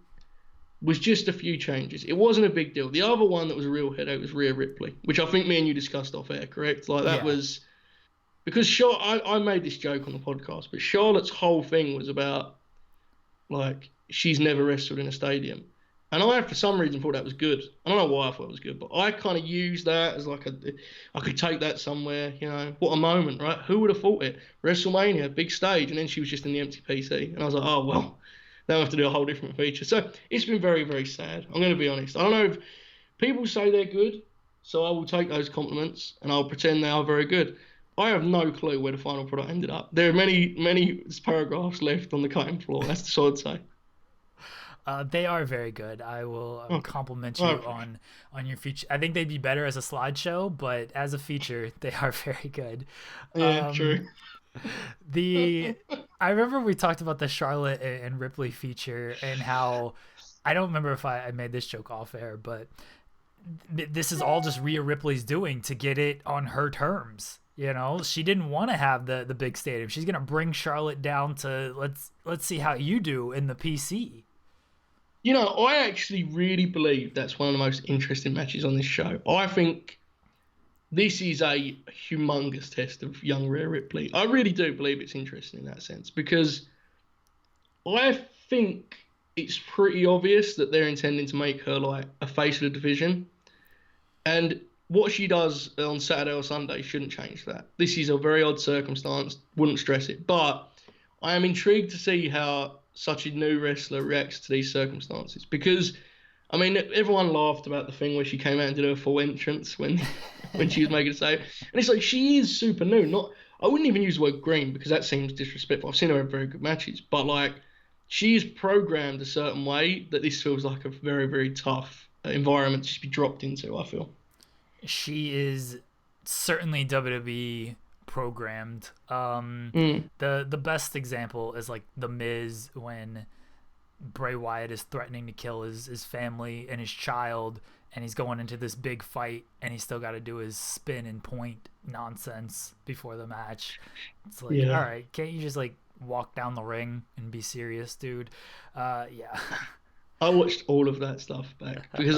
was just a few changes. It wasn't a big deal. The other one that was a real headache was Rhea Ripley, which I think me and you discussed off air, correct? Like that was because I made this joke on the podcast, but Charlotte's whole thing was about like she's never wrestled in a stadium, and I for some reason thought that was good. I don't know why I thought it was good, but I kind of used that as like I could take that somewhere. What a moment, right? Who would have thought it? WrestleMania, big stage, and then she was just in the empty PC, and I was like, oh well. Now I have to do a whole different feature. So it's been very, very sad. I'm going to be honest. I don't know if people say they're good, so I will take those compliments and I'll pretend they are very good. I have no clue where the final product ended up. There are many, many paragraphs left on the cutting floor. That's all I'd say. They are very good. I will compliment you on your feature. I think they'd be better as a slideshow, but as a feature, they are very good. Yeah, true. I remember we talked about the Charlotte and Ripley feature and how I don't remember if I made this joke off air, but this is all just Rhea Ripley's doing to get it on her terms. She didn't want to have the big stadium. She's gonna bring Charlotte down to let's see how you do in the PC. I actually really believe that's one of the most interesting matches on this show. I think this is a humongous test of young Rhea Ripley. I really do believe it's interesting in that sense because I think it's pretty obvious that they're intending to make her like a face of the division. And what she does on Saturday or Sunday shouldn't change that. This is a very odd circumstance, wouldn't stress it. But I am intrigued to see how such a new wrestler reacts to these circumstances because I mean, everyone laughed about the thing where she came out and did her full entrance when she was making a save. And it's like, she is super new. I wouldn't even use the word green because that seems disrespectful. I've seen her have very good matches. But, like, she is programmed a certain way that this feels like a very, very tough environment to just be dropped into, I feel. She is certainly WWE programmed. The best example is, like, The Miz when Bray Wyatt is threatening to kill his family and his child, and he's going into this big fight, and he's still got to do his spin and point nonsense before the match. It's like, all right, can't you just like walk down the ring and be serious, dude. Yeah. I watched all of that stuff back because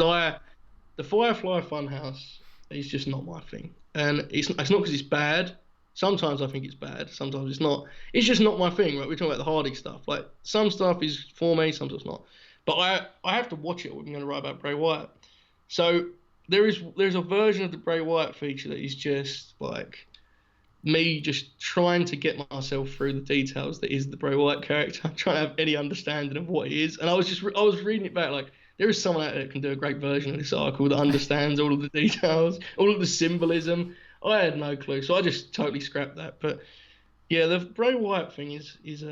the Firefly Funhouse is just not my thing, and it's not because it's bad. Sometimes I think it's bad. Sometimes it's not. It's just not my thing. Right? We're talking about the Hardy stuff. Like some stuff is for me, some stuff's not. But I have to watch it. If I'm going to write about Bray Wyatt. So there's a version of the Bray Wyatt feature that is just like me just trying to get myself through the details that is the Bray Wyatt character. I'm trying to have any understanding of what he is. And I was reading it back like there is someone out there that can do a great version of this article that understands all of the details, all of the symbolism. I had no clue, so I just totally scrapped that. But yeah, the Bray Wyatt thing is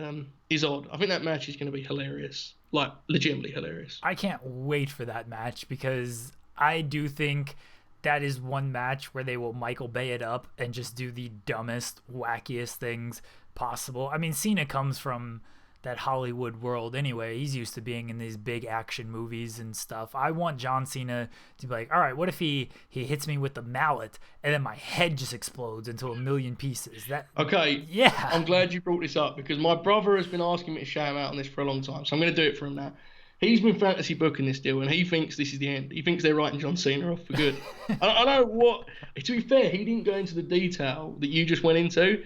odd. I think that match is going to be hilarious, like legitimately hilarious. I can't wait for that match because I do think that is one match where they will Michael Bay it up and just do the dumbest, wackiest things possible. I mean, Cena comes from that Hollywood world anyway. He's used to being in these big action movies and stuff. I want John Cena to be like, all right, what if he hits me with the mallet and then my head just explodes into a million pieces? Okay. Yeah. I'm glad you brought this up because my brother has been asking me to shout him out on this for a long time, so I'm going to do it for him now. He's been fantasy booking this deal, and he thinks this is the end. He thinks they're writing John Cena off for good. I don't know what. To be fair, he didn't go into the detail that you just went into,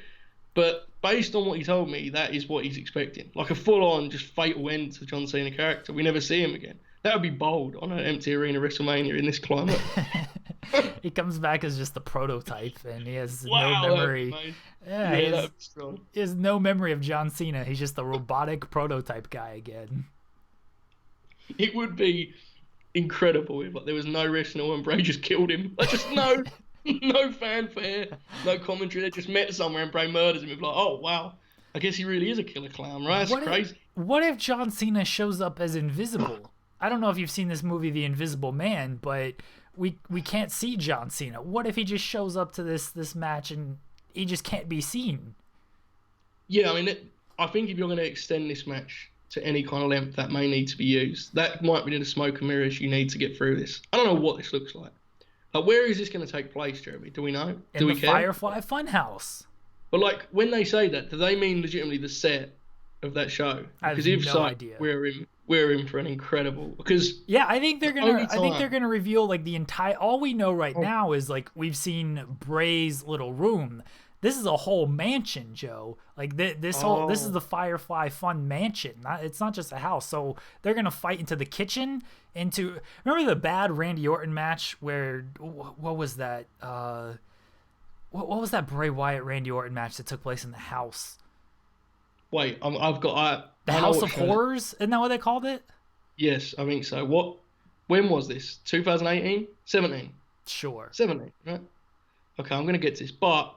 but based on what he told me, that is what he's expecting. Like a full-on, just fatal end to the John Cena character. We never see him again. That would be bold on an empty arena WrestleMania in this climate. He comes back as just the prototype, and he has no memory. Yeah, that would be strong. He has no memory of John Cena. He's just the robotic prototype guy again. It would be incredible if there was no wrestling and Bray just killed him. Like, just no fanfare, no commentary. They just met somewhere and Bray murders him. It's like, oh wow, I guess he really is a killer clown, right? That's crazy. What if John Cena shows up as invisible? I don't know if you've seen this movie, The Invisible Man, but we can't see John Cena. What if he just shows up to this match and he just can't be seen? Yeah, I mean, I think if you're going to extend this match to any kind of length, that may need to be used. That might be the smoke and mirrors you need to get through this. I don't know what this looks like. Where is this going to take place, Jeremy? Do we know? Do we care? In the Firefly Funhouse. But like, when they say that, do they mean legitimately the set of that show? Because if no idea. We're in for an incredible. Because yeah, I think they're gonna reveal like the entire. All we know right now is like we've seen Bray's little room. This is a whole mansion, Joe. Like this is the Firefly Fun mansion. It's not just a house. So they're gonna fight into the kitchen. Remember the bad Randy Orton match where what was that? What was that Bray Wyatt Randy Orton match that took place in the house? Wait, the House of Horrors. Isn't that what they called it? Yes, I think so. When was this? 2018? 17? Sure. 17, right? Okay, I'm gonna get to this, but.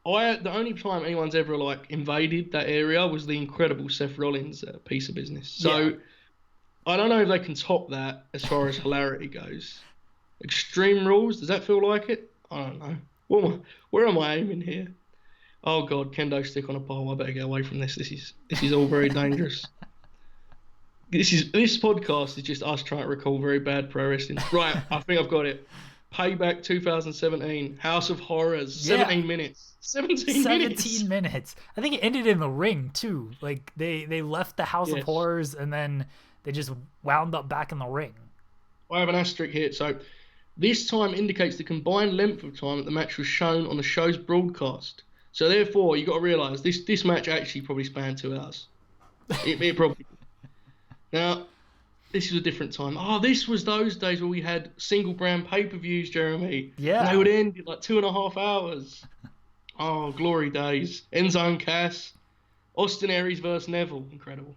The only time anyone's ever like invaded that area was the incredible Seth Rollins piece of business. So yeah. I don't know if they can top that as far as hilarity goes. Extreme Rules, does that feel like it? I don't know. Where am I aiming here? Oh God, kendo stick on a pole. I better get away from this. This is all very dangerous. This podcast is just us trying to recall very bad pro wrestling. Right, I think I've got it. Payback 2017, House of Horrors, 17 minutes. 17 minutes. I think it ended in the ring too. Like they left the House of Horrors and then they just wound up back in the ring. I have an asterisk here. So this time indicates the combined length of time that the match was shown on the show's broadcast. So therefore, you got to realise this match actually probably spanned 2 hours. It probably. Now, this is a different time. Oh, this was those days where we had single brand pay-per-views, Jeremy. Yeah. And they would end in like 2.5 hours. Oh, glory days. Enzo Cass. Austin Aries versus Neville. Incredible.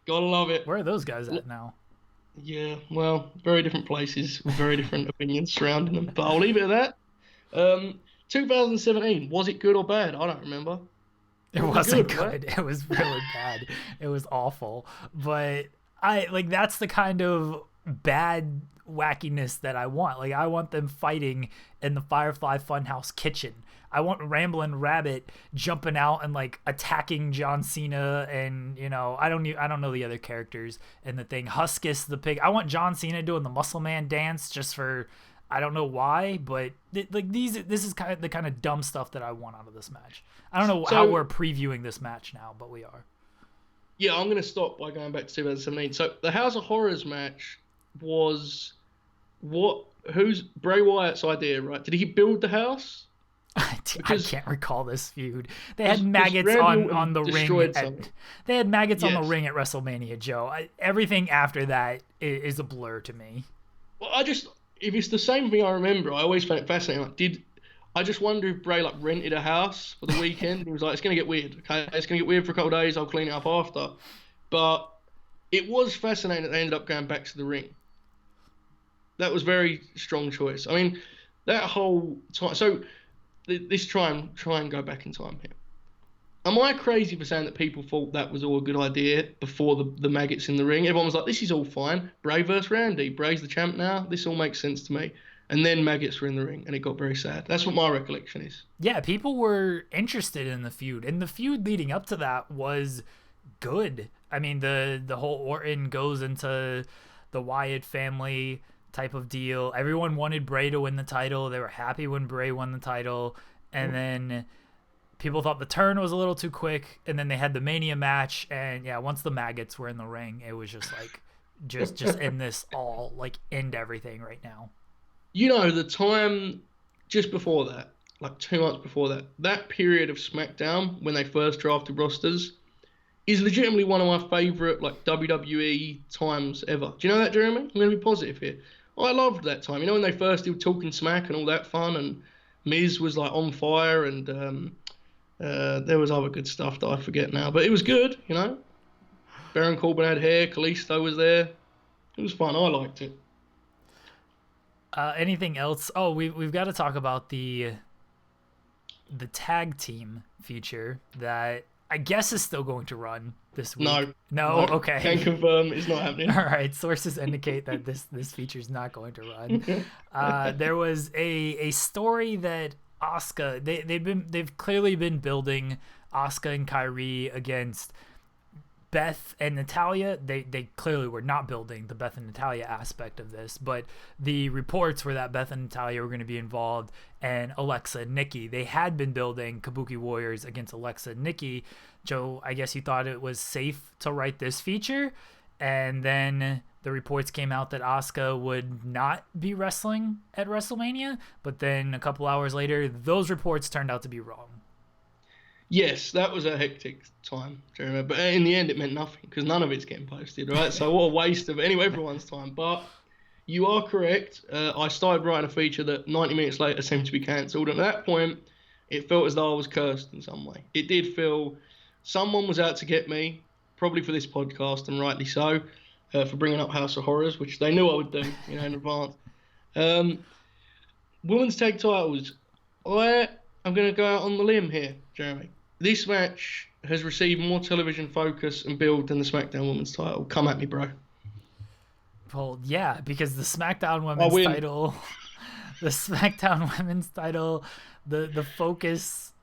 Gotta love it. Where are those guys at now? Yeah, well, very different places with very different opinions surrounding them. But I'll leave it at that. 2017, was it good or bad? I don't remember. It wasn't good. Right? It was really bad. It was awful. But that's the kind of bad wackiness that I want. Like, I want them fighting in the Firefly Funhouse kitchen. I want Ramblin' Rabbit jumping out and like attacking John Cena, and I don't know the other characters in the thing. Huskus the pig. I want John Cena doing the Muscle Man dance just for I don't know why, but this is the kind of dumb stuff that I want out of this match. I don't know how we're previewing this match now, but we are. Yeah, I'm going to stop by going back to 2017. So the House of Horrors match was who's Bray Wyatt's idea, right? Did he build the house? I can't recall this feud. They had maggots on the ring. They had maggots on the ring at WrestleMania, Joe. Everything after that is a blur to me. Well, if it's the same thing I remember, I always found it fascinating. Like, I just wonder if Bray rented a house for the weekend and he was like, it's going to get weird. Okay, it's going to get weird for a couple of days. I'll clean it up after. But it was fascinating that they ended up going back to the ring. That was a very strong choice. I mean, that whole time. So let's try and go back in time here. Am I crazy for saying that people thought that was all a good idea before the maggots in the ring? Everyone was like, this is all fine. Bray versus Randy. Bray's the champ now. This all makes sense to me. And then maggots were in the ring, and it got very sad. That's what my recollection is. Yeah, people were interested in the feud, and the feud leading up to that was good. I mean, the whole Orton goes into the Wyatt family type of deal. Everyone wanted Bray to win the title. They were happy when Bray won the title, and then people thought the turn was a little too quick, and then they had the Mania match, and yeah, once the maggots were in the ring, it was just like, just end this all, like, end everything right now. You know, the time just before that, like 2 months before that, that period of SmackDown when they first drafted rosters is legitimately one of my favorite like WWE times ever. Do you know that, Jeremy? I'm going to be positive here. I loved that time. You know, when they first did Talking Smack and all that fun, and Miz was like on fire, and there was other good stuff that I forget now, but it was good. You know, Baron Corbin had hair, Kalisto was there. It was fun. I liked it. Anything else? Oh, we've got to talk about the tag team feature that I guess is still going to run this week. No, okay. Can confirm it's not happening. All right, sources indicate that this feature is not going to run. There was a story that Asuka, they've clearly been building Asuka and Kairi against Beth and Natalya. They clearly were not building the Beth and Natalya aspect of this, but the reports were that Beth and Natalya were going to be involved, and Alexa and Nikki. They had been building Kabuki Warriors against Alexa and Nikki. Joe, I guess you thought it was safe to write this feature, and then the reports came out that Asuka would not be wrestling at WrestleMania, but then a couple hours later, those reports turned out to be wrong. Yes, that was a hectic time, Jeremy. But in the end, it meant nothing because none of it's getting posted, right? So what a waste of everyone's time. But you are correct. I started writing a feature that 90 minutes later seemed to be cancelled. And at that point, it felt as though I was cursed in some way. It did feel someone was out to get me, probably for this podcast, and rightly so, for bringing up House of Horrors, which they knew I would do, in advance. Women's tag titles. I'm going to go out on the limb here, Jeremy. This match has received more television focus and build than the SmackDown Women's title. Come at me, bro. Well, yeah, because the SmackDown Women's title, the focus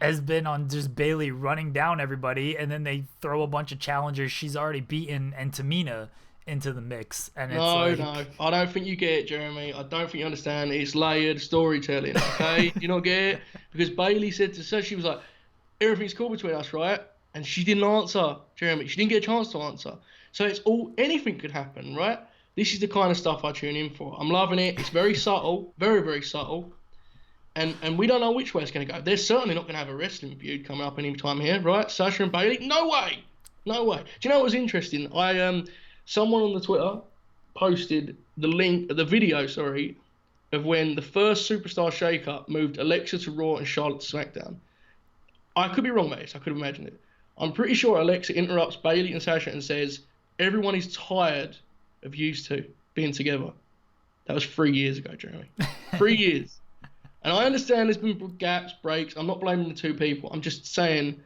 has been on just Bayley running down everybody, and then they throw a bunch of challengers she's already beaten and Tamina into the mix. And it's no, I don't think you get it, Jeremy. I don't think you understand. It's layered storytelling, okay? Do you not get it? Because Bayley said to her, she was like, everything's cool between us, right? And she didn't answer, Jeremy. She didn't get a chance to answer. So it's anything could happen, right? This is the kind of stuff I tune in for. I'm loving it. It's very subtle, very, very subtle. And we don't know which way it's going to go. They're certainly not going to have a wrestling feud coming up any time here, right? Sasha and Bayley? No way. No way. Do you know what was interesting? Someone on the Twitter posted the video, of when the first Superstar Shake-Up moved Alexa to Raw and Charlotte to SmackDown. I could be wrong, mate. I could have imagined it. I'm pretty sure Alexa interrupts Bayley and Sasha and says, everyone is tired of you two being together. That was 3 years ago, Jeremy. 3 years. And I understand there's been gaps, breaks. I'm not blaming the two people. I'm just saying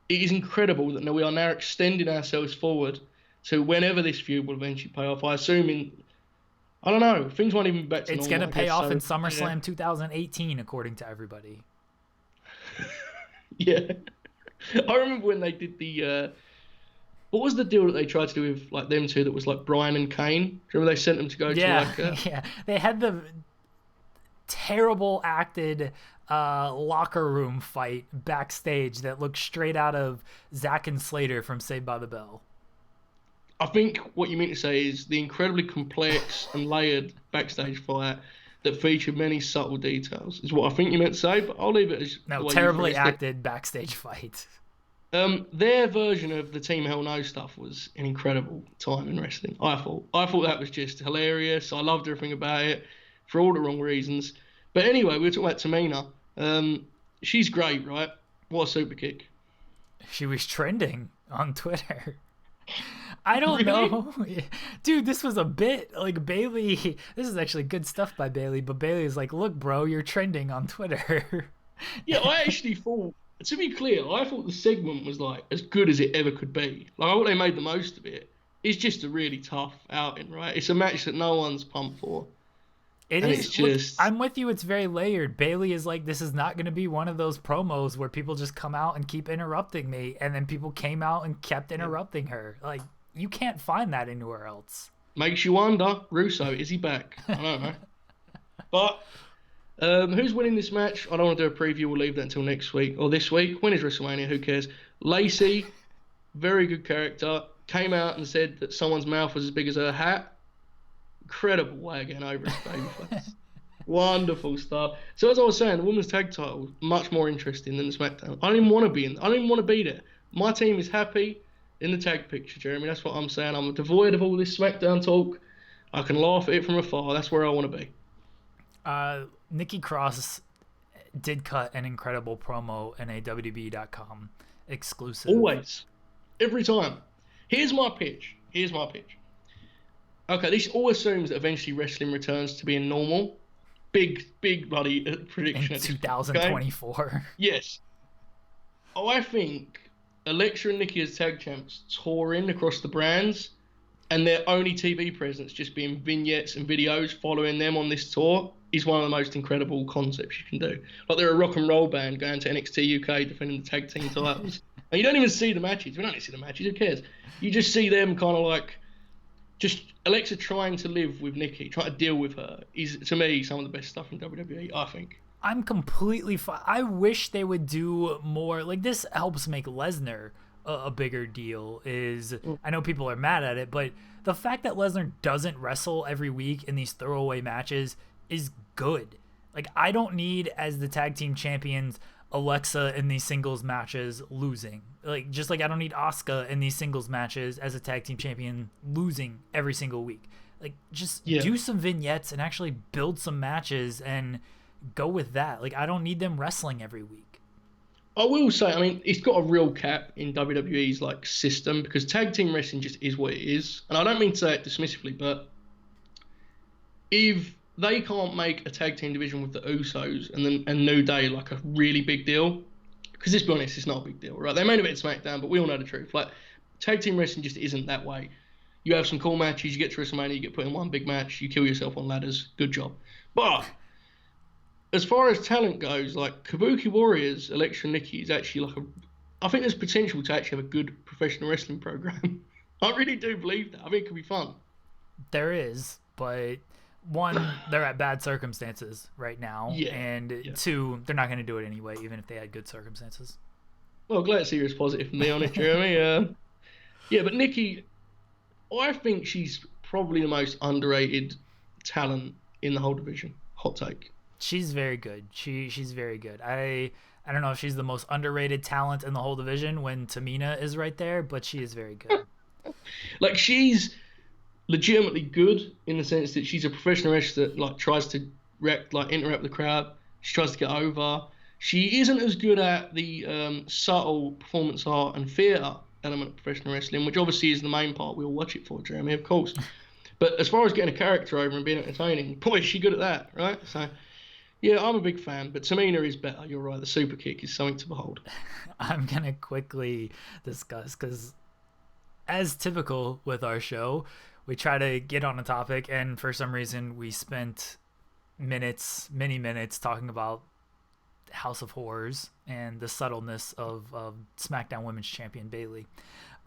it is incredible that we are now extending ourselves forward to whenever this feud will eventually pay off. I assume I don't know, things won't even be back to normal. It's going to pay off in SummerSlam 2018, according to everybody. Yeah. I remember when they did the What was the deal that they tried to do with like them two that was like Brian and Kane? Do you remember they sent them to go to Yeah, like yeah. They had the terrible acted locker room fight backstage that looked straight out of Zack and Slater from Saved by the Bell. I think what you mean to say is the incredibly complex and layered backstage fight that featured many subtle details is what I think you meant to say, but I'll leave it as No, the way you terribly phrased it. acted backstage fight. Their version of the Team Hell No stuff was an incredible time in wrestling. I thought that was just hilarious. I loved everything about it for all the wrong reasons. But anyway, we were talking about Tamina. She's great, right? What a super kick. She was trending on Twitter. I don't Really? know. Dude, this was a bit like Bailey. This is actually good stuff by Bailey, but Bailey is like, look, bro, you're trending on Twitter. Yeah, I actually thought, to be clear, I thought the segment was like as good as it ever could be. Like I thought they made the most of it. It's just a really tough outing, right? It's a match that no one's pumped for. It And is. it's just, I'm with you. It's very layered. Bailey is like, this is not going to be one of those promos where people just come out and keep interrupting me, and then people came out and kept interrupting her. Like, you can't find that anywhere else. makes you wonder, Russo, is he back? I don't know. But who's winning this match? I don't want to do a preview. We'll leave that until next week or this week. When is WrestleMania? Who cares? Lacey, very good character, came out and said that someone's mouth was as big as her hat. Incredible way of getting over his babyface. Wonderful stuff. So as I was saying, the women's tag title much more interesting than the SmackDown. I don't even want to be in. I don't even want to be there. My team is happy in the tag picture, Jeremy. That's what I'm saying. I'm devoid of all this SmackDown talk. I can laugh at it from afar. That's where I want to be. Nikki Cross did cut an incredible promo in a WWE.com exclusive. Always. Every time. Here's my pitch. Okay, this all assumes that eventually wrestling returns to being normal. Big bloody prediction. In 2024. Okay? Yes. I think Alexa and Nikki as tag champs touring across the brands and their only TV presence just being vignettes and videos following them on this tour is one of the most incredible concepts you can do. Like they're a rock and roll band going to NXT UK defending the tag team titles. And you don't even see the matches. We don't need to see the matches. Who cares? You just see them kind of like just Alexa trying to live with Nikki, trying to deal with her is, to me, some of the best stuff in WWE, I think. I'm completely fine. I wish they would do more. Like, this helps make Lesnar a bigger deal. I know people are mad at it, but the fact that Lesnar doesn't wrestle every week in these throwaway matches is good. Like, I don't need, as the tag team champions, Alexa in these singles matches losing. Like, just like I don't need Asuka in these singles matches as a tag team champion losing every single week. Like, just do some vignettes and actually build some matches and go with that. Like, I don't need them wrestling every week. I will say, I mean, it's got a real cap in WWE's like system because tag team wrestling just is what it is. And I don't mean to say it dismissively, but if they can't make a tag team division with the Usos and New Day like a really big deal, because let's be honest, it's not a big deal, right? They made a bit of SmackDown, but we all know the truth. Like, tag team wrestling just isn't that way. You have some cool matches, you get to WrestleMania, you get put in one big match, you kill yourself on ladders, good job. But as far as talent goes, like Kabuki Warriors, Alexa and Nikki is actually like I think there's potential to actually have a good professional wrestling program. I really do believe that. I think it could be fun. There is, but one, they're at bad circumstances right now, and two, they're not going to do it anyway, even if they had good circumstances. Well, glad to see you're as positive from me on it, Jeremy. Yeah, but Nikki, I think she's probably the most underrated talent in the whole division. Hot take. She's very good. She's very good. I don't know if she's the most underrated talent in the whole division when Tamina is right there, but she is very good. Like, she's legitimately good in the sense that she's a professional wrestler that like tries to interrupt the crowd. She tries to get over. She isn't as good at the subtle performance art and theatre element of professional wrestling, which obviously is the main part we all watch it for, Jeremy, of course. But as far as getting a character over and being entertaining, boy, is she good at that, right? So, yeah, I'm a big fan, but Tamina is better. You're right. The super kick is something to behold. I'm going to quickly discuss, because as typical with our show, we try to get on a topic, and for some reason we spent many minutes talking about House of Horrors and the subtleness of SmackDown Women's Champion Bayley.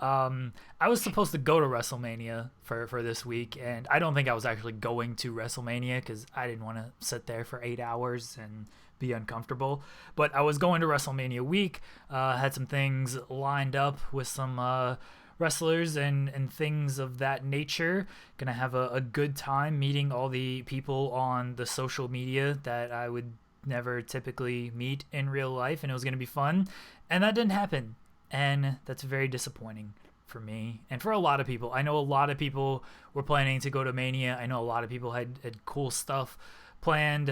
I was supposed to go to WrestleMania for this week, and I don't think I was actually going to WrestleMania because I didn't want to sit there for 8 hours and be uncomfortable. But I was going to WrestleMania week, had some things lined up with some wrestlers and things of that nature. Gonna have a good time meeting all the people on the social media that I would never typically meet in real life, and it was gonna be fun, and that didn't happen, and that's very disappointing for me and for a lot of people. I know a lot of people were planning to go to Mania. I know a lot of people had cool stuff planned,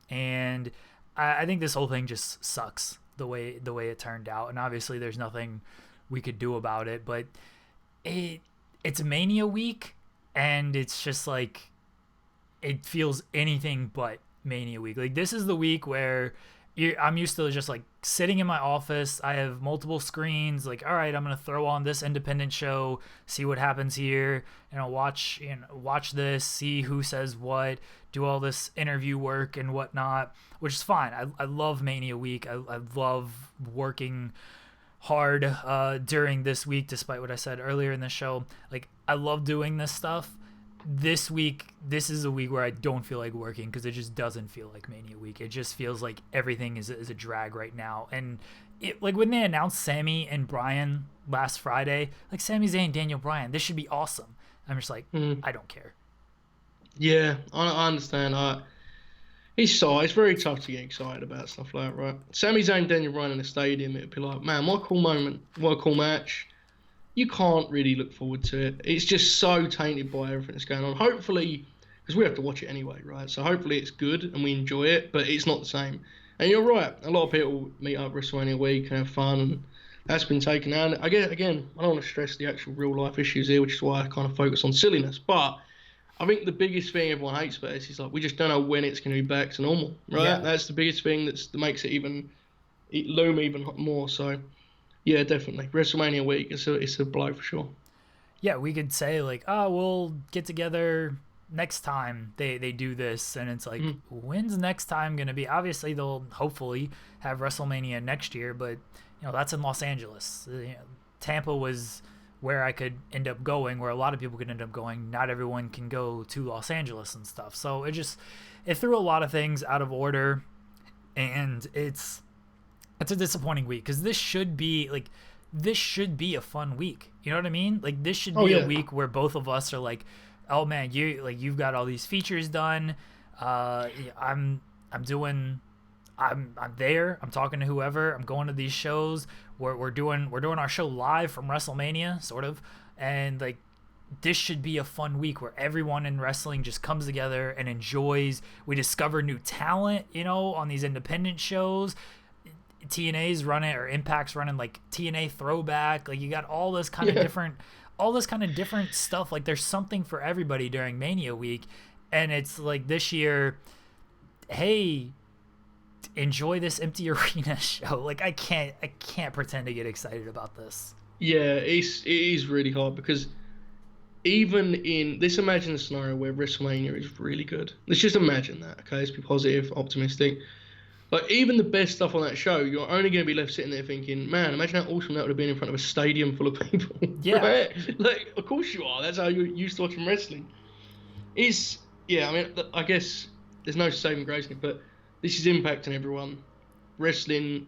and I think this whole thing just sucks the way it turned out, and obviously there's nothing we could do about it, but it's Mania week, and it's just like it feels anything but Mania week. Like, this is the week where I'm used to just like sitting in my office. I have multiple screens. Like, all right, I'm gonna throw on this independent show, see what happens here, and I'll watch this, see who says what, do all this interview work and whatnot, which is fine. I love Mania week. I love working hard during this week, despite what I said earlier in the show. Like, I love doing this stuff. This week, this is a week where I don't feel like working because it just doesn't feel like Mania week. It just feels like everything is a drag right now. And like when they announced Sami and Bryan last Friday, like Sami Zayn, Daniel Bryan, this should be awesome. I'm just like, I don't care. Yeah, I understand. It's very tough to get excited about stuff like that, right? Sami Zayn, Daniel Bryan in the stadium, it'd be like, man, what a cool moment, what a cool match. You can't really look forward to it. It's just so tainted by everything that's going on. Hopefully, because we have to watch it anyway, right? So hopefully it's good and we enjoy it, but it's not the same. And you're right. A lot of people meet up WrestleMania week and have fun, and that's been taken out. I don't want to stress the actual real life issues here, which is why I kind of focus on silliness. But I think the biggest thing everyone hates about this is like we just don't know when it's going to be back to normal, right? Yeah. That's the biggest thing that makes it loom even more. So yeah, definitely WrestleMania week. It's a blow for sure. Yeah, we could say like, oh, we'll get together next time they do this, and it's like, when's next time going to be? Obviously, they'll hopefully have WrestleMania next year, but that's in Los Angeles. Tampa was where I could end up going, where a lot of people could end up going. Not everyone can go to Los Angeles and stuff. So it threw a lot of things out of order, and it's a disappointing week because this should be a fun week. You know what I mean? Like, this should be a week where both of us are like, oh man, you've got all these features done. I'm there. I'm talking to whoever. I'm going to these shows. We're doing our show live from WrestleMania, sort of, and like, this should be a fun week where everyone in wrestling just comes together and enjoys. We discover new talent, on these independent shows. TNA's running, or Impact's running like TNA Throwback. Like, you got all this kind of different stuff. Like, there's something for everybody during Mania week, and it's like this year, hey, enjoy this empty arena show. Like, I can't pretend to get excited about this. Yeah, it is really hard because even in this, imagine a scenario where WrestleMania is really good. Let's just imagine that, okay? Let's be positive, optimistic. Like, even the best stuff on that show, you're only going to be left sitting there thinking, man, imagine how awesome that would have been in front of a stadium full of people. Yeah. Right? Like, of course you are. That's how you're used to watching wrestling. I guess there's no saving grace in it, but this is impacting everyone. Wrestling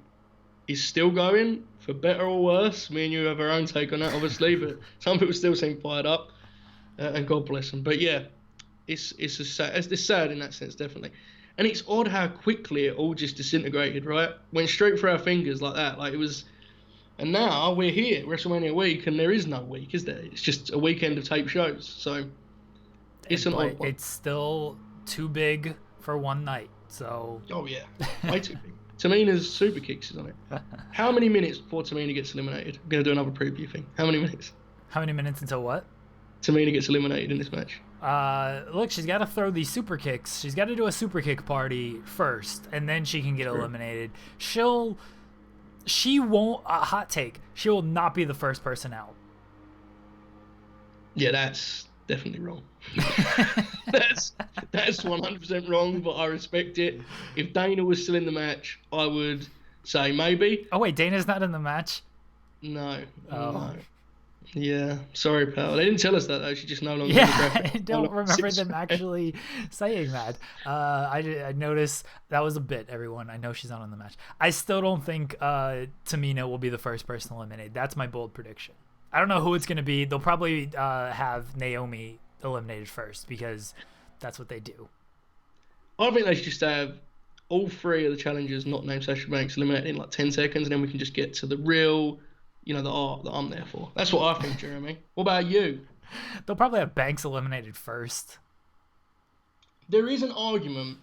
is still going, for better or worse. Me and you have our own take on that, obviously, but some people still seem fired up, and God bless them. But yeah, it's sad in that sense, definitely. And it's odd how quickly it all just disintegrated, right? Went straight through our fingers like that. Like, it was, and now we're here, WrestleMania week, and there is no week, is there? It's just a weekend of tape shows. So it's an odd one. It's still too big for one night. So. Oh yeah, way too big. Tamina's super kicks is on it. How many minutes before Tamina gets eliminated? I'm gonna do another preview thing. How many minutes? How many minutes until what? Tamina gets eliminated in this match. Look, she's got to throw these super kicks. She's got to do a super kick party first, and then she can get eliminated. She won't, hot take, she will not be the first person out. Yeah, that's definitely wrong. That's 100% wrong, but I respect it. If Dana was still in the match, I would say maybe. Oh wait, Dana's not in the match? No. Oh. No. Yeah, sorry, pal. They didn't tell us that though. She's just no longer in the Yeah, bracket. I don't remember them actually saying that. I noticed that was a bit, everyone. I know she's not on the match. I still don't think Tamina will be the first person eliminated. That's my bold prediction. I don't know who it's going to be. They'll probably have Naomi eliminated first because that's what they do. I think they should just have all three of the challengers not named Sasha Banks eliminated in like 10 seconds, and then we can just get to the real, the art that I'm there for. That's what I think, Jeremy. What about you? They'll probably have Banks eliminated first. There is an argument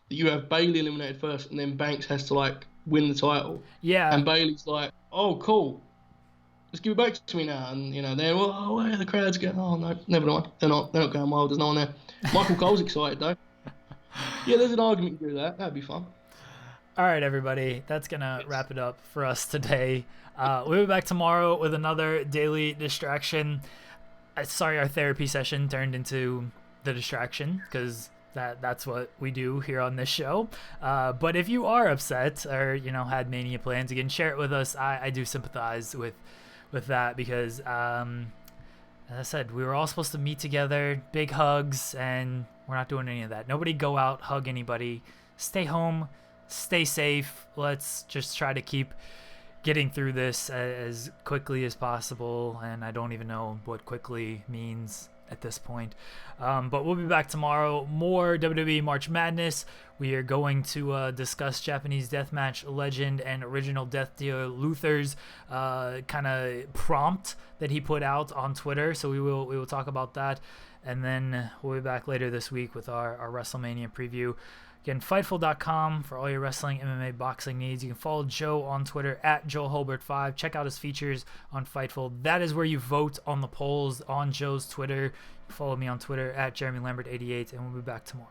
that you have Bayley eliminated first, and then Banks has to like win the title. Yeah. And Bayley's like, "Oh, cool. Let's give it back to me now." And they're where the crowd's going. Oh no, never mind. They're not going wild. There's no one there. Michael Cole's excited though. Yeah, there's an argument to do that. That'd be fun. All right, everybody. That's going to wrap it up for us today. We'll be back tomorrow with another daily distraction. Sorry, our therapy session turned into the distraction because that's what we do here on this show. But if you are upset or, had Mania plans, again, share it with us. I do sympathize with that because, as I said, we were all supposed to meet together, big hugs, and we're not doing any of that. Nobody go out, hug anybody. Stay home, stay safe. Let's just try to keep getting through this as quickly as possible. And I don't even know what quickly means at this point. But we'll be back tomorrow. More WWE March Madness. We are going to discuss Japanese Deathmatch legend and original Death Dealer Luther's kind of prompt that he put out on Twitter. So we will talk about that. And then we'll be back later this week with our WrestleMania preview. Again, Fightful.com for all your wrestling, MMA, boxing needs. You can follow Joe on Twitter at JoelHulbert5. Check out his features on Fightful. That is where you vote on the polls on Joe's Twitter. Follow me on Twitter at Jeremy Lambert88, and we'll be back tomorrow.